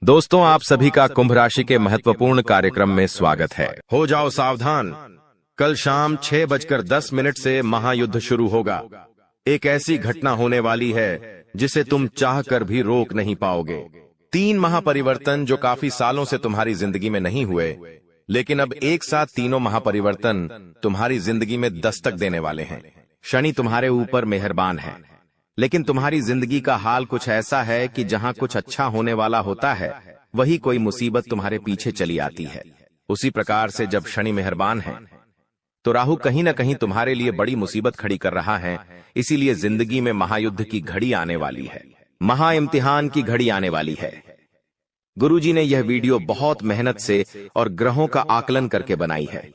दोस्तों, आप सभी का कुंभ राशि के महत्वपूर्ण कार्यक्रम में स्वागत है। हो जाओ सावधान, कल शाम 6:10 से महायुद्ध शुरू होगा। एक ऐसी घटना होने वाली है जिसे तुम चाहकर भी रोक नहीं पाओगे। 3 महापरिवर्तन जो काफी सालों से तुम्हारी जिंदगी में नहीं हुए, लेकिन अब एक साथ तीनों महापरिवर्तन तुम्हारी जिंदगी में दस्तक देने वाले हैं। शनि तुम्हारे ऊपर मेहरबान है, लेकिन तुम्हारी जिंदगी का हाल कुछ ऐसा है कि जहां कुछ अच्छा होने वाला होता है, वही कोई मुसीबत तुम्हारे पीछे चली आती है। उसी प्रकार से जब शनि मेहरबान है, तो राहु कहीं न कहीं तुम्हारे लिए बड़ी मुसीबत खड़ी कर रहा है। इसीलिए जिंदगी में महायुद्ध की घड़ी आने वाली है, महा इम्तिहान की घड़ी आने वाली है। गुरुजी ने यह वीडियो बहुत मेहनत से और ग्रहों का आकलन करके बनाई है।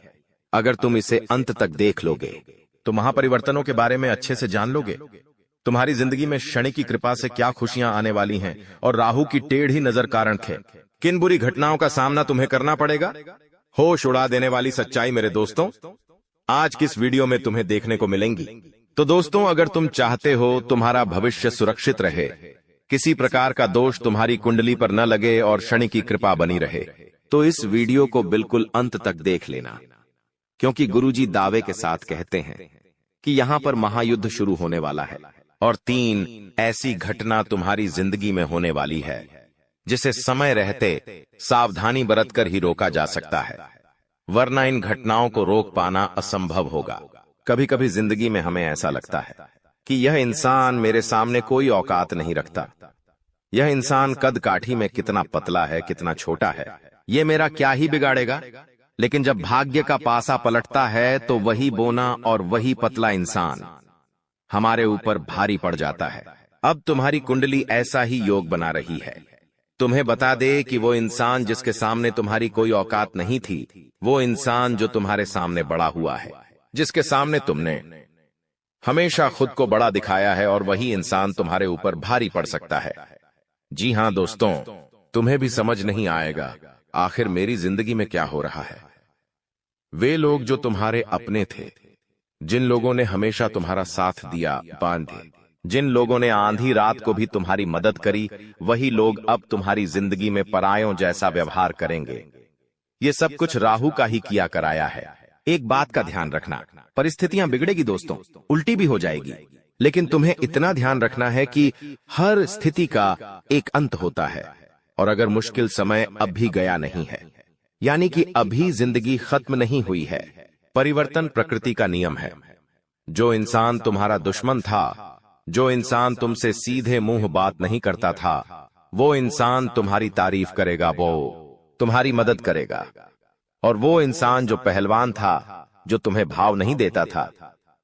अगर तुम इसे अंत तक देख लोगे तो महापरिवर्तनों के बारे में अच्छे से जान लोगे। तुम्हारी जिंदगी में शनि की कृपा से क्या खुशियां आने वाली हैं और राहु की टेढ़ी नजर कारण किन बुरी घटनाओं का सामना तुम्हें करना पड़ेगा। होश उड़ा देने वाली सच्चाई मेरे दोस्तों आज किस वीडियो में तुम्हें देखने को मिलेंगी। तो दोस्तों, अगर तुम चाहते हो तुम्हारा भविष्य सुरक्षित रहे, किसी प्रकार का दोष तुम्हारी कुंडली पर न लगे और शनि की कृपा बनी रहे, तो इस वीडियो को बिल्कुल अंत तक देख लेना, क्योंकि गुरुजी दावे के साथ कहते हैं कि यहां पर महायुद्ध शुरू होने वाला है और 3 ऐसी घटना तुम्हारी जिंदगी में होने वाली है जिसे समय रहते सावधानी बरतकर ही रोका जा सकता है, वरना इन घटनाओं को रोक पाना असंभव होगा। कभी कभी जिंदगी में हमें ऐसा लगता है कि यह इंसान मेरे सामने कोई औकात नहीं रखता, यह इंसान कद काठी में कितना पतला है, कितना छोटा है, ये मेरा क्या ही बिगाड़ेगा। लेकिन जब भाग्य का पासा पलटता है तो वही बोना और वही पतला इंसान हमारे ऊपर भारी पड़ जाता है। अब तुम्हारी कुंडली ऐसा ही योग बना रही है। तुम्हें बता दे कि वो इंसान जिसके सामने तुम्हारी कोई औकात नहीं थी, वो इंसान जो तुम्हारे सामने बड़ा हुआ है, जिसके सामने तुमने हमेशा खुद को बड़ा दिखाया है, और वही इंसान तुम्हारे ऊपर भारी पड़ सकता है। जी हां दोस्तों, तुम्हें भी समझ नहीं आएगा आखिर मेरी जिंदगी में क्या हो रहा है। वे लोग जो तुम्हारे अपने थे, जिन लोगों ने हमेशा तुम्हारा साथ दिया, बांधे, जिन लोगों ने आंधी रात को भी तुम्हारी मदद करी, वही लोग अब तुम्हारी जिंदगी में परायों जैसा व्यवहार करेंगे। ये सब कुछ राहु का ही किया कराया है। एक बात का ध्यान रखना, परिस्थितियां बिगड़ेगी दोस्तों, उल्टी भी हो जाएगी, लेकिन तुम्हें इतना ध्यान रखना है कि हर स्थिति का एक अंत होता है, और अगर मुश्किल समय अब भी गया नहीं है, यानी कि अभी जिंदगी खत्म नहीं हुई है। परिवर्तन प्रकृति का नियम है। जो इंसान तुम्हारा दुश्मन था, जो इंसान तुमसे सीधे मुंह बात नहीं करता था, वो इंसान तुम्हारी तारीफ करेगा, वो तुम्हारी मदद करेगा। और वो इंसान जो पहलवान था, जो तुम्हें भाव नहीं देता था,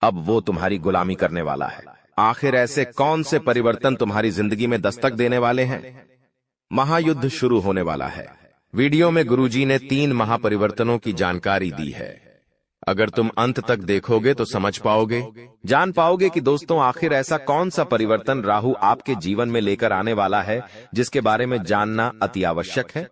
अब वो तुम्हारी गुलामी करने वाला है। आखिर ऐसे कौन से परिवर्तन तुम्हारी जिंदगी में दस्तक देने वाले हैं? महायुद्ध शुरू होने वाला है। वीडियो में गुरुजी ने 3 महापरिवर्तनों की जानकारी दी है। अगर तुम अंत तक देखोगे तो समझ पाओगे, जान पाओगे कि दोस्तों आखिर ऐसा कौन सा परिवर्तन राहु आपके जीवन में लेकर आने वाला है, जिसके बारे में जानना अति आवश्यक है।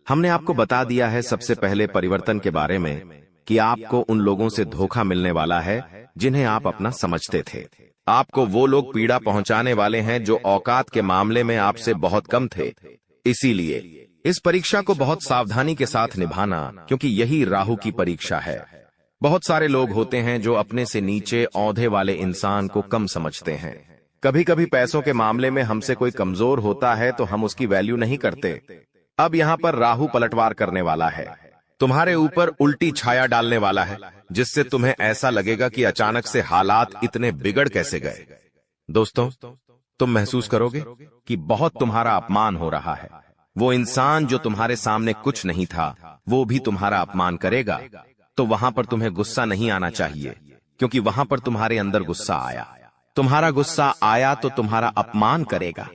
हमने आपको बता दिया है सबसे पहले परिवर्तन के बारे में कि आपको उन लोगों से धोखा मिलने वाला है जिन्हें आप अपना समझते थे। आपको वो लोग पीड़ा पहुंचाने वाले हैं जो औकात के मामले में आपसे बहुत कम थे। इसीलिए इस परीक्षा को बहुत सावधानी के साथ निभाना, क्योंकि यही राहु की परीक्षा है। बहुत सारे लोग होते हैं जो अपने से नीचे औंधे वाले इंसान को कम समझते हैं। कभी कभी पैसों के मामले में हमसे कोई कमजोर होता है तो हम उसकी वैल्यू नहीं करते। अब यहाँ पर राहु पलटवार करने वाला है, तुम्हारे ऊपर उल्टी छाया डालने वाला है, जिससे तुम्हें ऐसा लगेगा कि अचानक से हालात इतने बिगड़ कैसे गए। दोस्तों, तुम महसूस करोगे कि बहुत तुम्हारा अपमान हो रहा है। वो इंसान जो तुम्हारे सामने कुछ नहीं था, वो भी तुम्हारा अपमान करेगा। तो वहां पर तुम्हें गुस्सा नहीं आना चाहिए, क्योंकि वहां पर तुम्हारे अंदर गुस्सा आया। तुम्हारा गुस्सा आया तो तुम्हारा अपमान करेगा।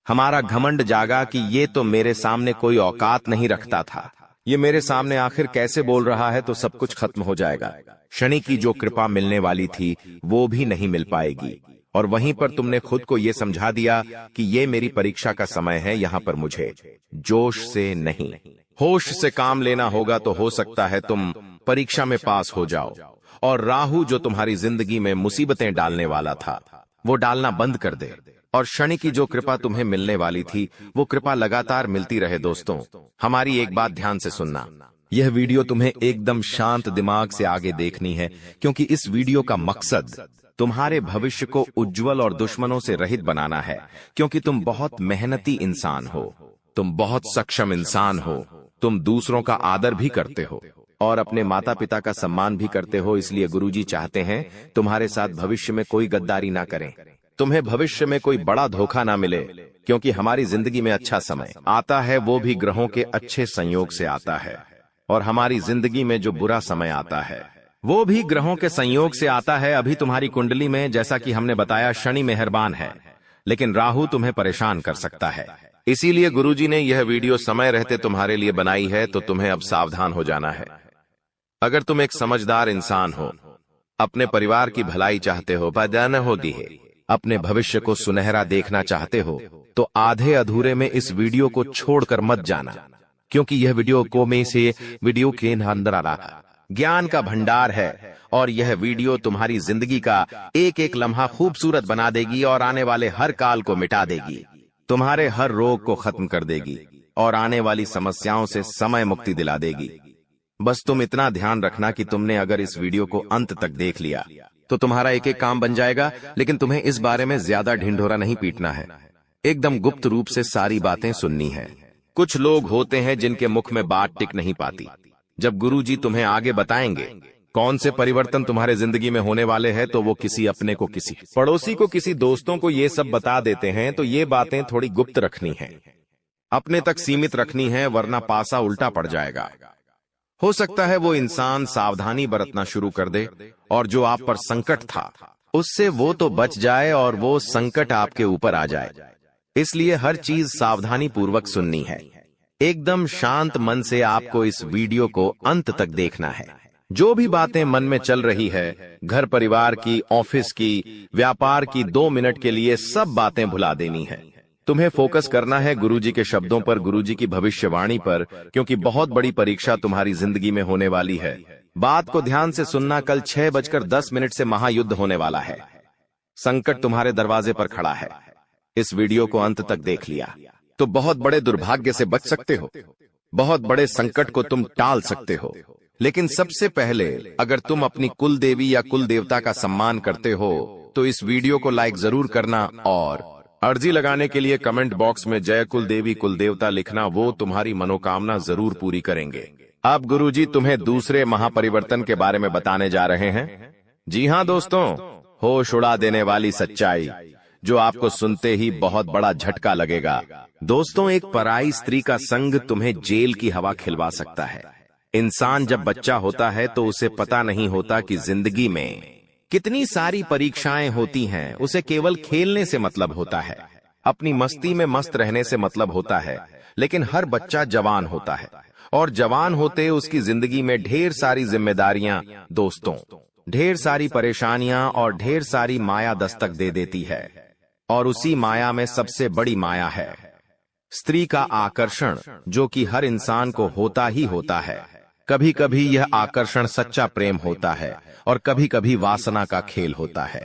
हमारा घमंड जागा कि ये तो मेरे सामने कोई औकात नहीं रखता था, ये मेरे सामने आखिर कैसे बोल रहा है, तो सब कुछ खत्म हो जाएगा। शनि की जो कृपा मिलने वाली थी वो भी नहीं मिल पाएगी, और वहीं पर तुमने खुद को ये समझा दिया कि ये मेरी परीक्षा का समय है, यहां पर मुझे जोश से नहीं होश से काम लेना होगा। तो हो सकता है तुम परीक्षा में पास हो जाओ, और राहु जो तुम्हारी जिंदगी में मुसीबतें डालने वाला था, वो डालना बंद कर दे। और शनि की जो कृपा तुम्हें मिलने वाली थी वो कृपा लगातार मिलती रहे। दोस्तों, हमारी एक बात ध्यान से सुनना। यह वीडियो तुम्हें एकदम शांत दिमाग से आगे देखनी है, क्योंकि इस वीडियो का मकसद तुम्हारे भविष्य को उज्जवल और दुश्मनों से रहित बनाना है। क्योंकि तुम बहुत मेहनती इंसान हो, तुम बहुत सक्षम इंसान हो, तुम दूसरों का आदर भी करते हो और अपने माता पिता का सम्मान भी करते हो। इसलिए गुरुजी चाहते हैं तुम्हारे साथ भविष्य में कोई गद्दारी ना करें, तुम्हें भविष्य में कोई बड़ा धोखा ना मिले। क्योंकि हमारी जिंदगी में अच्छा समय आता है वो भी ग्रहों के अच्छे संयोग से आता है, और हमारी जिंदगी में जो बुरा समय आता है वो भी ग्रहों के संयोग से आता है। अभी तुम्हारी कुंडली में, जैसा कि हमने बताया, शनि मेहरबान है, लेकिन राहु तुम्हें परेशान कर सकता है। इसीलिए गुरुजी ने यह वीडियो समय रहते तुम्हारे लिए बनाई है, तो तुम्हें अब सावधान हो जाना है। अगर तुम एक समझदार इंसान हो, अपने परिवार की भलाई चाहते हो, पैदा होती है, अपने भविष्य को सुनहरा देखना चाहते हो, तो आधे अधूरे में इस वीडियो को छोड़कर मत जाना। क्योंकि यह वीडियो के अंदर आ रहा ज्ञान का भंडार है, और यह वीडियो तुम्हारी जिंदगी का एक एक लम्हा खूबसूरत बना देगी और आने वाले हर काल को मिटा देगी, तुम्हारे हर रोग को खत्म कर देगी और आने वाली समस्याओं से समय मुक्ति दिला देगी। बस तुम इतना ध्यान रखना कि तुमने अगर इस वीडियो को अंत तक देख लिया तो तुम्हारा एक एक काम बन जाएगा। लेकिन तुम्हें इस बारे में ज्यादा ढिंढोरा नहीं पीटना है, एकदम गुप्त रूप से सारी बातें सुननी है। कुछ लोग होते हैं जिनके मुख में बात टिक नहीं पाती। जब गुरुजी तुम्हें आगे बताएंगे कौन से परिवर्तन तुम्हारे जिंदगी में होने वाले हैं, तो वो किसी अपने को, किसी पड़ोसी को, किसी दोस्तों को ये सब बता देते हैं। तो ये बातें थोड़ी गुप्त रखनी है, अपने तक सीमित रखनी है, वरना पासा उल्टा पड़ जाएगा। हो सकता है वो इंसान सावधानी बरतना शुरू कर दे और जो आप पर संकट था उससे वो तो बच जाए और वो संकट आपके ऊपर आ जाए। इसलिए हर चीज सावधानी पूर्वक सुननी है। एकदम शांत मन से आपको इस वीडियो को अंत तक देखना है। जो भी बातें मन में चल रही है, घर परिवार की, ऑफिस की, व्यापार की, 2 मिनट के लिए सब बातें भुला देनी है। तुम्हें फोकस करना है गुरुजी के शब्दों पर, गुरुजी की भविष्यवाणी पर, क्योंकि बहुत बड़ी परीक्षा तुम्हारी जिंदगी में होने वाली है। बात को ध्यान से सुनना। कल 6:10 से महायुद्ध होने वाला है। संकट तुम्हारे दरवाजे पर खड़ा है। इस वीडियो को अंत तक देख लिया तो बहुत बड़े दुर्भाग्य से बच सकते हो, बहुत बड़े संकट को तुम टाल सकते हो। लेकिन सबसे पहले, अगर तुम अपनी कुल देवी या कुल देवता का सम्मान करते हो तो इस वीडियो को लाइक जरूर करना, और अर्जी लगाने के लिए कमेंट बॉक्स में जय कुल देवी कुल देवता लिखना। वो तुम्हारी मनोकामना जरूर पूरी करेंगे। अब गुरुजी तुम्हें दूसरे महापरिवर्तन के बारे में बताने जा रहे हैं। जी हाँ दोस्तों, होश उड़ा देने वाली सच्चाई जो आपको सुनते ही बहुत बड़ा झटका लगेगा। दोस्तों, एक पराई स्त्री का संग तुम्हें जेल की हवा खिलवा सकता है। इंसान जब बच्चा होता है तो उसे पता नहीं होता कि जिंदगी में कितनी सारी परीक्षाएं होती हैं। उसे केवल खेलने से मतलब होता है, अपनी मस्ती में मस्त रहने से मतलब होता है। लेकिन हर बच्चा जवान होता है, और जवान होते उसकी जिंदगी में ढेर सारी जिम्मेदारियां, दोस्तों, ढेर सारी परेशानियां और ढेर सारी माया दस्तक दे देती है। और उसी माया में सबसे बड़ी माया है स्त्री का आकर्षण, जो कि हर इंसान को होता ही होता है। कभी कभी यह आकर्षण सच्चा प्रेम होता है और कभी कभी वासना का खेल होता है।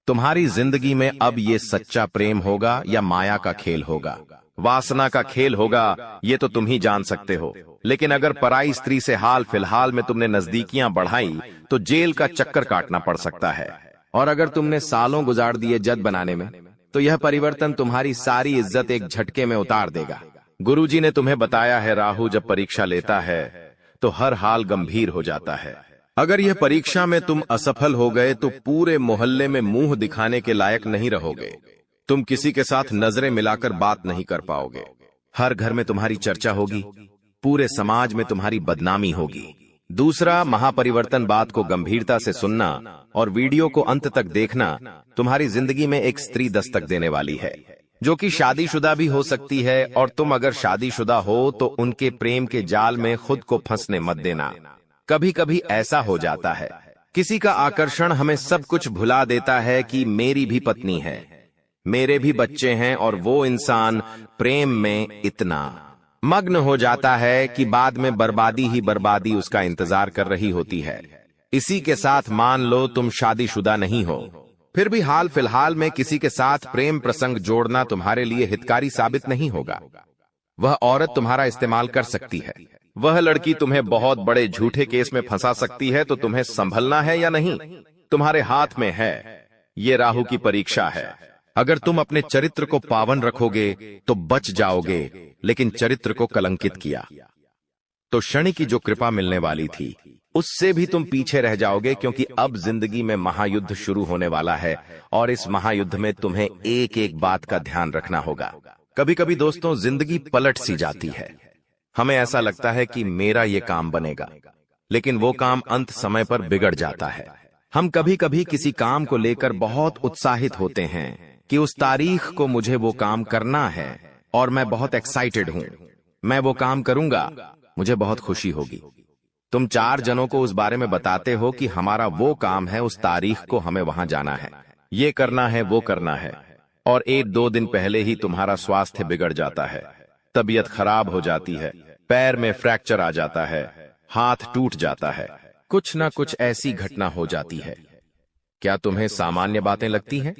तुम्हारी जिंदगी में अब ये सच्चा प्रेम होगा या माया का खेल होगा, वासना का खेल होगा, ये तो तुम ही जान सकते हो। लेकिन अगर पराई स्त्री से हाल फिलहाल में तुमने नजदीकियां बढ़ाई तो जेल का चक्कर काटना पड़ सकता है। और अगर तुमने सालों गुजार दिए जद बनाने में, तो यह परिवर्तन तुम्हारी सारी इज्जत एक झटके में उतार देगा। गुरुजी ने तुम्हें बताया है, राहु जब परीक्षा लेता है तो हर हाल गंभीर हो जाता है। अगर यह परीक्षा में तुम असफल हो गए तो पूरे मोहल्ले में मुंह दिखाने के लायक नहीं रहोगे। तुम किसी के साथ नजरें मिलाकर बात नहीं कर पाओगे। हर घर में तुम्हारी चर्चा होगी, पूरे समाज में तुम्हारी बदनामी होगी। दूसरा महापरिवर्तन, बात को गंभीरता से सुनना और वीडियो को अंत तक देखना। तुम्हारी जिंदगी में एक स्त्री दस्तक देने वाली है, जो कि शादीशुदा भी हो सकती है। और तुम अगर शादीशुदा हो तो उनके प्रेम के जाल में खुद को फंसने मत देना। कभी कभी ऐसा हो जाता है, किसी का आकर्षण हमें सब कुछ भुला देता है कि मेरी भी पत्नी है, मेरे भी बच्चे हैं, और वो इंसान प्रेम में इतना मग्न हो जाता है कि बाद में बर्बादी ही बर्बादी उसका इंतजार कर रही होती है। इसी के साथ मान लो तुम शादीशुदा नहीं हो, फिर भी हाल फिलहाल में किसी के साथ प्रेम प्रसंग जोड़ना तुम्हारे लिए हितकारी साबित नहीं होगा। वह औरत तुम्हारा इस्तेमाल कर सकती है, वह लड़की तुम्हें बहुत बड़े झूठे केस में फंसा सकती है। तो तुम्हें संभलना है या नहीं, तुम्हारे हाथ में है। ये राहु की परीक्षा है। अगर तुम अपने चरित्र को पावन रखोगे तो बच जाओगे, लेकिन चरित्र को कलंकित किया तो शनि की जो कृपा मिलने वाली थी उससे भी तुम पीछे रह जाओगे, क्योंकि अब जिंदगी में महायुद्ध शुरू होने वाला है और इस महायुद्ध में तुम्हें एक एक बात का ध्यान रखना होगा। कभी कभी दोस्तों जिंदगी पलट सी जाती है। हमें ऐसा लगता है कि मेरा ये काम बनेगा, लेकिन वो काम अंत समय पर बिगड़ जाता है। हम कभी कभी किसी काम को लेकर बहुत उत्साहित होते हैं कि उस तारीख को मुझे वो काम करना है और मैं बहुत एक्साइटेड हूं, मैं वो काम करूंगा, मुझे बहुत खुशी होगी। तुम 4 जनों को उस बारे में बताते हो कि हमारा वो काम है, उस तारीख को हमें वहां जाना है, ये करना है, वो करना है, और 1-2 दिन पहले ही तुम्हारा स्वास्थ्य बिगड़ जाता है, तबीयत खराब हो जाती है, पैर में फ्रैक्चर आ जाता है, हाथ टूट जाता है, कुछ ना कुछ ऐसी घटना हो जाती है। क्या तुम्हें सामान्य बातें लगती हैं?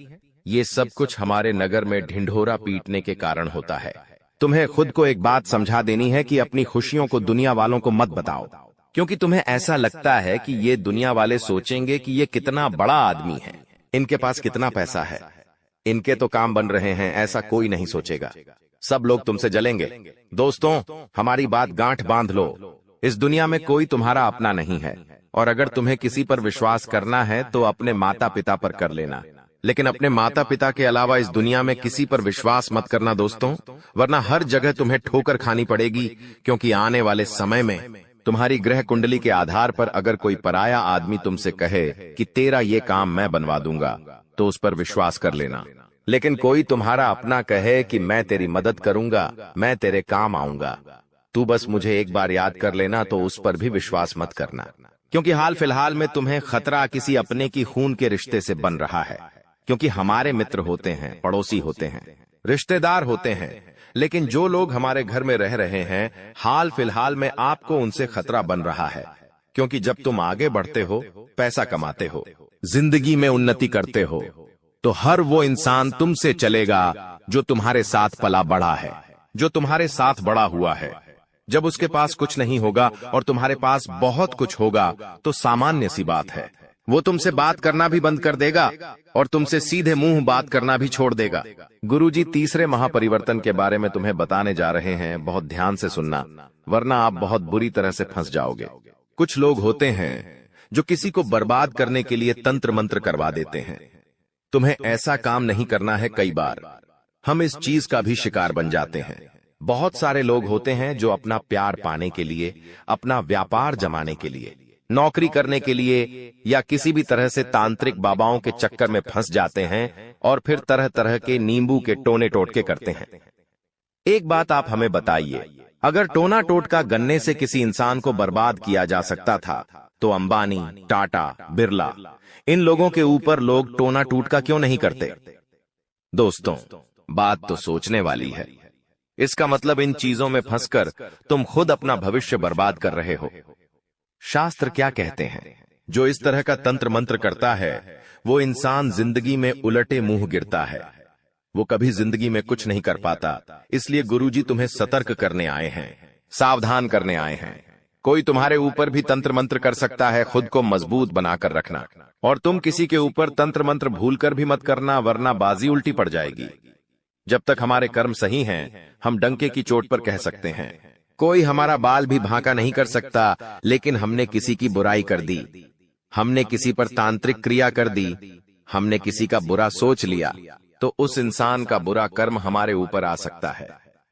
ये सब कुछ हमारे नगर में ढिंढोरा पीटने के कारण होता है। तुम्हें खुद को एक बात समझा देनी है कि अपनी खुशियों को दुनिया वालों को मत बताओ, क्योंकि तुम्हें ऐसा लगता है कि ये दुनिया वाले सोचेंगे कि ये कितना बड़ा आदमी है, इनके पास कितना पैसा है, इनके तो काम बन रहे हैं। ऐसा कोई नहीं सोचेगा, सब लोग तुमसे जलेंगे। दोस्तों, हमारी बात गांठ बांध लो, इस दुनिया में कोई तुम्हारा अपना नहीं है, और अगर तुम्हें किसी पर विश्वास करना है तो अपने माता पिता पर कर लेना, लेकिन अपने माता पिता के अलावा इस दुनिया में किसी पर विश्वास मत करना दोस्तों, वरना हर जगह तुम्हें ठोकर खानी पड़ेगी। क्योंकि आने वाले समय में तुम्हारी ग्रह कुंडली के आधार पर अगर कोई पराया आदमी तुमसे कहे कि तेरा ये काम मैं बनवा दूंगा, तो उस पर विश्वास कर लेना। लेकिन कोई तुम्हारा अपना कहे कि मैं तेरी मदद करूंगा, मैं तेरे काम आऊंगा, तू बस मुझे एक बार याद कर लेना, तो उस पर भी विश्वास मत करना। क्योंकि हाल फिलहाल में तुम्हें खतरा किसी अपने की खून के रिश्ते से बन रहा है। क्योंकि हमारे मित्र होते हैं, पड़ोसी होते हैं, रिश्तेदार होते हैं, लेकिन जो लोग हमारे घर में रह रहे हैं, हाल फिलहाल में आपको उनसे खतरा बन रहा है। क्योंकि जब तुम आगे बढ़ते हो, पैसा कमाते हो, जिंदगी में उन्नति करते हो, तो हर वो इंसान तुमसे चलेगा जो तुम्हारे साथ पला बड़ा है, जो तुम्हारे साथ बड़ा हुआ है। जब उसके पास कुछ नहीं होगा और तुम्हारे पास बहुत कुछ होगा, तो सामान्य सी बात है, वो तुमसे बात करना भी बंद कर देगा और तुमसे सीधे मुंह बात करना भी छोड़ देगा। गुरुजी तीसरे महापरिवर्तन के बारे में तुम्हें बताने जा रहे हैं, बहुत ध्यान से सुनना, वरना आप बहुत बुरी तरह से फंस जाओगे। कुछ लोग होते हैं जो किसी को बर्बाद करने के लिए तंत्र मंत्र करवा देते हैं। तुम्हें ऐसा काम नहीं करना है। कई बार हम इस चीज का भी शिकार बन जाते हैं। बहुत सारे लोग होते हैं जो अपना प्यार पाने के लिए, अपना व्यापार जमाने के लिए, नौकरी करने के लिए या किसी भी तरह से तांत्रिक बाबाओं के चक्कर में फंस जाते हैं और फिर तरह तरह के नींबू के टोने टोटके करते हैं। एक बात आप हमें बताइए, अगर टोना टोटका गन्ने से किसी इंसान को बर्बाद किया जा सकता था, तो अंबानी, टाटा, बिरला, इन लोगों के ऊपर लोग टोना टोटका क्यों नहीं करते? दोस्तों, बात तो सोचने वाली है। इसका मतलब इन चीजों में फंसकर तुम खुद अपना भविष्य बर्बाद कर रहे हो। शास्त्र क्या कहते हैं? जो इस तरह का तंत्र मंत्र करता है, वो इंसान जिंदगी में उलटे मुंह गिरता है, वो कभी जिंदगी में कुछ नहीं कर पाता। इसलिए गुरुजी तुम्हें सतर्क करने आए हैं, सावधान करने आए हैं। कोई तुम्हारे ऊपर भी तंत्र मंत्र कर सकता है, खुद को मजबूत बनाकर रखना। और तुम किसी के ऊपर तंत्र मंत्र भूलकर भी मत करना, वरना बाजी उल्टी पड़ जाएगी। जब तक हमारे कर्म सही हैं, हम डंके की चोट पर कह सकते हैं, कोई हमारा बाल भी भांका नहीं कर सकता। लेकिन हमने किसी की बुराई कर दी, हमने किसी पर तांत्रिक क्रिया कर दी, हमने किसी का बुरा सोच लिया, तो उस इंसान का बुरा कर्म हमारे ऊपर आ सकता है।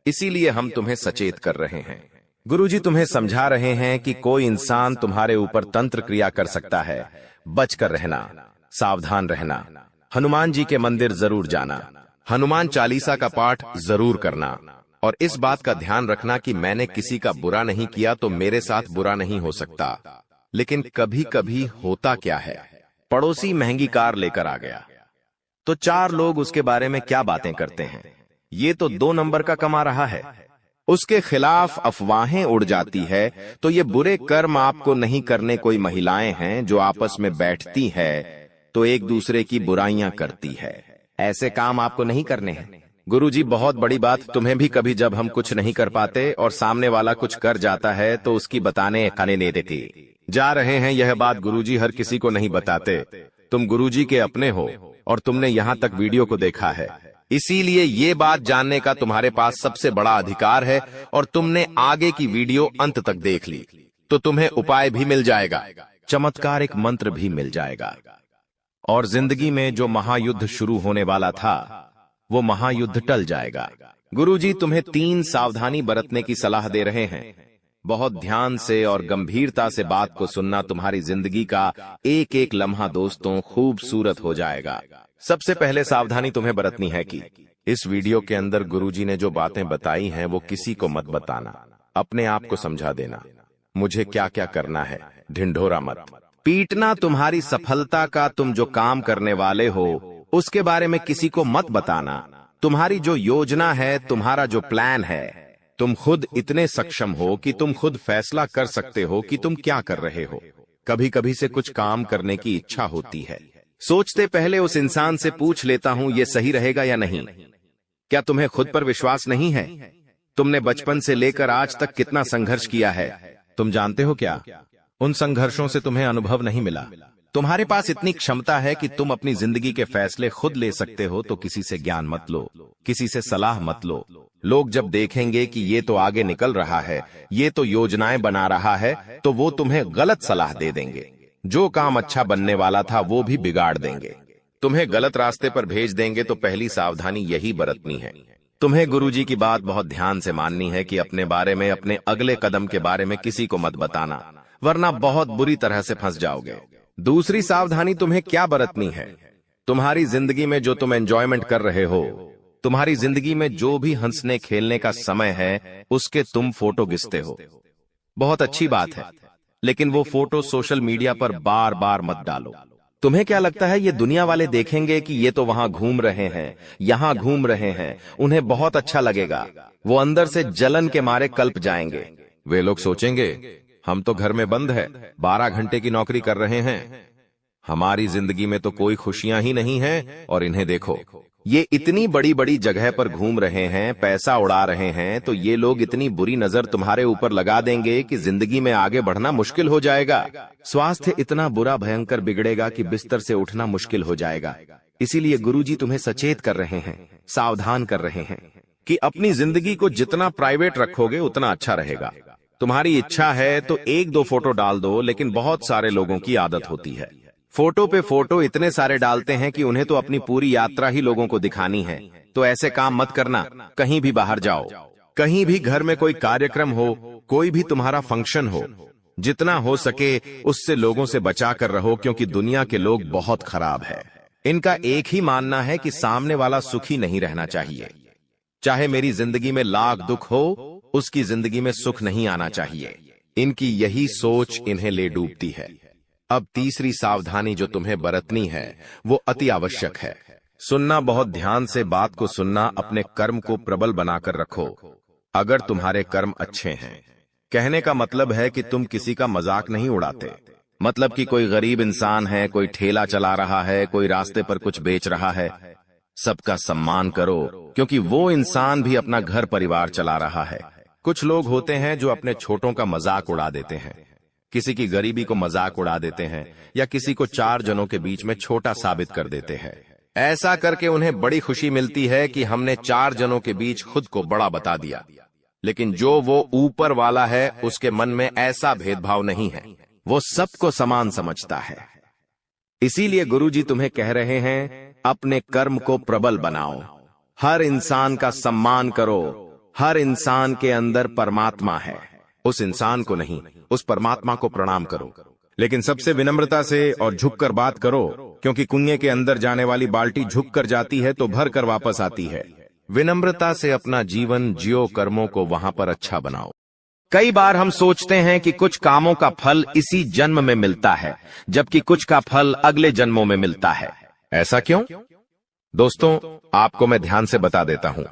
इसीलिए हम तुम्हें सचेत कर रहे हैं। गुरुजी तुम्हें समझा रहे हैं कि कोई इंसान तुम्हारे ऊपर तंत्र क्रिया कर सकता है। बचकर रहना, सावधान रहना। हनुमान जी के मंदिर जरूर जाना, हनुमान चालीसा का पाठ जरूर करना, और इस बात का ध्यान रखना कि मैंने किसी का बुरा नहीं किया तो मेरे साथ बुरा नहीं हो सकता। लेकिन कभी कभी होता क्या है, पड़ोसी महंगी कार लेकर आ गया तो 4 लोग उसके बारे में क्या बातें करते हैं, ये तो 2 नंबर का कमा रहा है। उसके खिलाफ अफवाहें उड़ जाती है, तो ये बुरे कर्म आपको नहीं करने। कोई महिलाएं हैं जो आपस में बैठती है तो एक दूसरे की बुराइयां करती है। ऐसे काम आपको नहीं करने हैं। गुरुजी, बहुत बड़ी बात तुम्हें भी कभी जब हम कुछ नहीं कर पाते और सामने वाला कुछ कर जाता है तो उसकी बताने खाने नहीं देती। जा रहे हैं यह बात गुरुजी हर किसी को नहीं बताते। तुम गुरुजी के अपने हो और तुमने यहाँ तक वीडियो को देखा है, इसीलिए ये बात जानने का तुम्हारे पास सबसे बड़ा अधिकार है। और तुमने आगे की वीडियो अंत तक देख ली तो तुम्हें उपाय भी मिल जाएगा, चमत्कारिक मंत्र भी मिल जाएगा। और जिंदगी में जो महायुद्ध शुरू होने वाला था वो महायुद्ध टल जाएगा। गुरुजी तुम्हें 3 सावधानी बरतने की सलाह दे रहे हैं। बहुत ध्यान से और गंभीरता से बात को सुनना, तुम्हारी जिंदगी का एक एक लम्हा दोस्तों खूबसूरत हो जाएगा। सबसे पहले सावधानी तुम्हें बरतनी है कि इस वीडियो के अंदर गुरुजी ने जो बातें बताई हैं वो किसी को मत बताना, अपने आप को समझा देना। मुझे क्या क्या करना है, ढिंढोरा मत पीटना। तुम्हारी सफलता का तुम जो काम करने वाले हो उसके बारे में किसी को मत बताना। तुम्हारी जो योजना है, तुम्हारा जो प्लान है, तुम खुद इतने सक्षम हो कि तुम खुद फैसला कर सकते हो कि तुम क्या कर रहे हो। कभी कभी से कुछ काम करने की इच्छा होती है, सोचते पहले उस इंसान से पूछ लेता हूं ये सही रहेगा या नहीं। क्या तुम्हें खुद पर विश्वास नहीं है? तुमने बचपन से लेकर आज तक कितना संघर्ष किया है, तुम जानते हो क्या? उन संघर्षों से तुम्हें अनुभव नहीं मिला। तुम्हारे पास इतनी क्षमता है कि तुम अपनी जिंदगी के फैसले खुद ले सकते हो, तो किसी से ज्ञान मत लो, किसी से सलाह मत लो। लोग जब देखेंगे कि ये तो आगे निकल रहा है, ये तो योजनाएं बना रहा है, तो वो तुम्हें गलत सलाह दे देंगे। जो काम अच्छा बनने वाला था वो भी बिगाड़ देंगे, तुम्हें गलत रास्ते पर भेज देंगे। तो पहली सावधानी यही बरतनी है। तुम्हें गुरुजी की बात बहुत ध्यान से माननी है कि अपने बारे में, अपने अगले कदम के बारे में किसी को मत बताना, वरना बहुत बुरी तरह से फंस जाओगे। दूसरी सावधानी तुम्हें क्या बरतनी है? तुम्हारी जिंदगी में जो तुम एंजॉयमेंट कर रहे हो, तुम्हारी जिंदगी में जो भी हंसने खेलने का समय है, उसके तुम फोटो खींचते हो। बहुत अच्छी बात है, लेकिन वो फोटो सोशल मीडिया पर बार बार मत डालो। तुम्हें क्या लगता है ये दुनिया वाले देखेंगे कि ये तो वहां घूम रहे हैं, यहां घूम रहे हैं, उन्हें बहुत अच्छा लगेगा। वो अंदर से जलन के मारे कल्प जाएंगे। वे लोग सोचेंगे हम तो घर में बंद है, 12 घंटे की नौकरी कर रहे हैं, हमारी जिंदगी में तो कोई खुशियां ही नहीं है। और इन्हें देखो, ये इतनी बड़ी बड़ी जगह पर घूम रहे हैं, पैसा उड़ा रहे हैं, तो ये लोग इतनी बुरी नजर तुम्हारे ऊपर लगा देंगे कि जिंदगी में आगे बढ़ना मुश्किल हो जाएगा। स्वास्थ्य इतना बुरा भयंकर बिगड़ेगा कि बिस्तर से उठना मुश्किल हो जाएगा। इसीलिए गुरुजी तुम्हें सचेत कर रहे हैं, सावधान कर रहे हैं कि अपनी जिंदगी को जितना प्राइवेट रखोगे उतना अच्छा रहेगा। तुम्हारी इच्छा है तो 1-2 फोटो डाल दो, लेकिन बहुत सारे लोगों की आदत होती है, फोटो पे फोटो इतने सारे डालते हैं कि उन्हें तो अपनी पूरी यात्रा ही लोगों को दिखानी है। तो ऐसे काम मत करना। कहीं भी बाहर जाओ, कहीं भी घर में कोई कार्यक्रम हो, कोई भी तुम्हारा फंक्शन हो, जितना हो सके उससे लोगों से बचा कर रहो, क्योंकि दुनिया के लोग बहुत खराब है। इनका एक ही मानना है कि सामने वाला सुखी नहीं रहना चाहिए। चाहे मेरी जिंदगी में लाख दुख हो, उसकी जिंदगी में सुख नहीं आना चाहिए। इनकी यही सोच इन्हें ले डूबती है। अब तीसरी सावधानी जो तुम्हें बरतनी है वो अति आवश्यक है। सुनना, बहुत ध्यान से बात को सुनना। अपने कर्म को प्रबल बनाकर रखो। अगर तुम्हारे कर्म अच्छे हैं, कहने का मतलब है कि तुम किसी का मजाक नहीं उड़ाते। मतलब कि कोई गरीब इंसान है, कोई ठेला चला रहा है, कोई रास्ते पर कुछ बेच रहा है, सबका सम्मान करो, क्योंकि वो इंसान भी अपना घर परिवार चला रहा है। कुछ लोग होते हैं जो अपने छोटों का मजाक उड़ा देते हैं, किसी की गरीबी को मजाक उड़ा देते हैं, या किसी को 4 जनों के बीच में छोटा साबित कर देते हैं। ऐसा करके उन्हें बड़ी खुशी मिलती है कि हमने 4 जनों के बीच खुद को बड़ा बता दिया। लेकिन जो वो ऊपर वाला है, उसके मन में ऐसा भेदभाव नहीं है, वो सबको समान समझता है। इसीलिए गुरुजी तुम्हें कह रहे हैं, अपने कर्म को प्रबल बनाओ, हर इंसान का सम्मान करो। हर इंसान के अंदर परमात्मा है, उस इंसान को नहीं, उस परमात्मा को प्रणाम करो। लेकिन सबसे विनम्रता से और झुककर बात करो, क्योंकि कुएं के अंदर जाने वाली बाल्टी झुककर जाती है तो भर कर वापस आती है। विनम्रता से अपना जीवन जियो, कर्मों को वहां पर अच्छा बनाओ। कई बार हम सोचते हैं कि कुछ कामों का फल इसी जन्म में मिलता है, जबकि कुछ का फल अगले जन्मों में मिलता है। ऐसा क्यों? दोस्तों, आपको मैं ध्यान से बता देता हूं,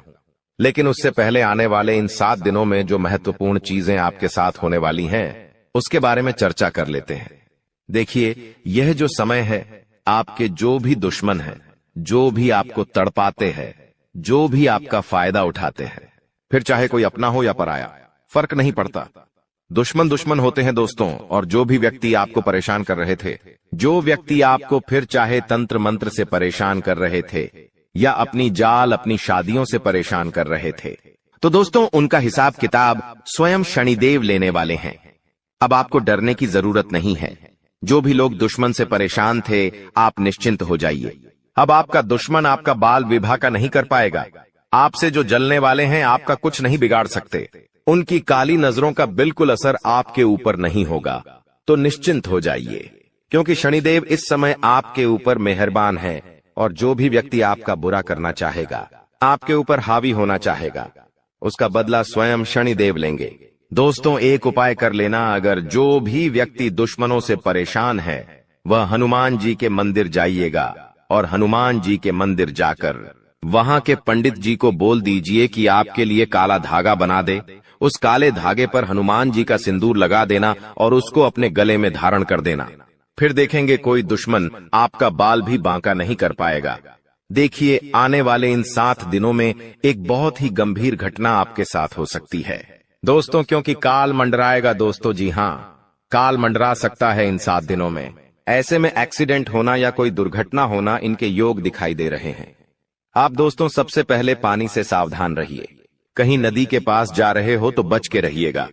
लेकिन उससे पहले आने वाले इन 7 दिनों में जो महत्वपूर्ण चीजें आपके साथ होने वाली हैं, उसके बारे में चर्चा कर लेते हैं। देखिए, यह जो समय है, आपके जो भी दुश्मन हैं, जो भी आपको तड़पाते हैं, जो भी आपका फायदा उठाते हैं, फिर चाहे कोई अपना हो या पराया, फर्क नहीं पड़ता। दुश्मन दुश्मन होते हैं दोस्तों। और जो भी व्यक्ति आपको परेशान कर रहे थे, जो व्यक्ति आपको फिर चाहे तंत्र मंत्र से परेशान कर रहे थे या अपनी जाल अपनी शादियों से परेशान कर रहे थे, तो दोस्तों उनका हिसाब किताब स्वयं शनिदेव लेने वाले हैं। अब आपको डरने की जरूरत नहीं है। जो भी लोग दुश्मन से परेशान थे, आप निश्चिंत हो जाइए। अब आपका दुश्मन आपका बाल विवाह का नहीं कर पाएगा। आपसे जो जलने वाले हैं आपका कुछ नहीं बिगाड़ सकते। उनकी काली नजरों का बिल्कुल असर आपके ऊपर नहीं होगा। तो निश्चिंत हो जाइए, क्योंकि शनिदेव इस समय आपके ऊपर मेहरबान है और जो भी व्यक्ति आपका बुरा करना चाहेगा, आपके ऊपर हावी होना चाहेगा, उसका बदला स्वयं शनिदेव लेंगे। दोस्तों एक उपाय कर लेना, अगर जो भी व्यक्ति दुश्मनों से परेशान है वह हनुमान जी के मंदिर जाइएगा और हनुमान जी के मंदिर जाकर वहां के पंडित जी को बोल दीजिए कि आपके लिए काला धागा बना दे। उस काले धागे पर हनुमान जी का सिंदूर लगा देना और उसको अपने गले में धारण कर देना। फिर देखेंगे कोई दुश्मन आपका बाल भी बांका नहीं कर पाएगा। देखिए आने वाले इन 7 दिनों में एक बहुत ही गंभीर घटना आपके साथ हो सकती है दोस्तों, क्योंकि काल मंडराएगा दोस्तों। जी हां, काल मंडरा सकता है इन 7 दिनों में। ऐसे में एक्सीडेंट होना या कोई दुर्घटना होना इनके योग दिखाई दे रहे हैं। आप दोस्तों सबसे पहले पानी से सावधान रहिए। कहीं नदी के पास जा रहे हो तो बच के रहिएगा।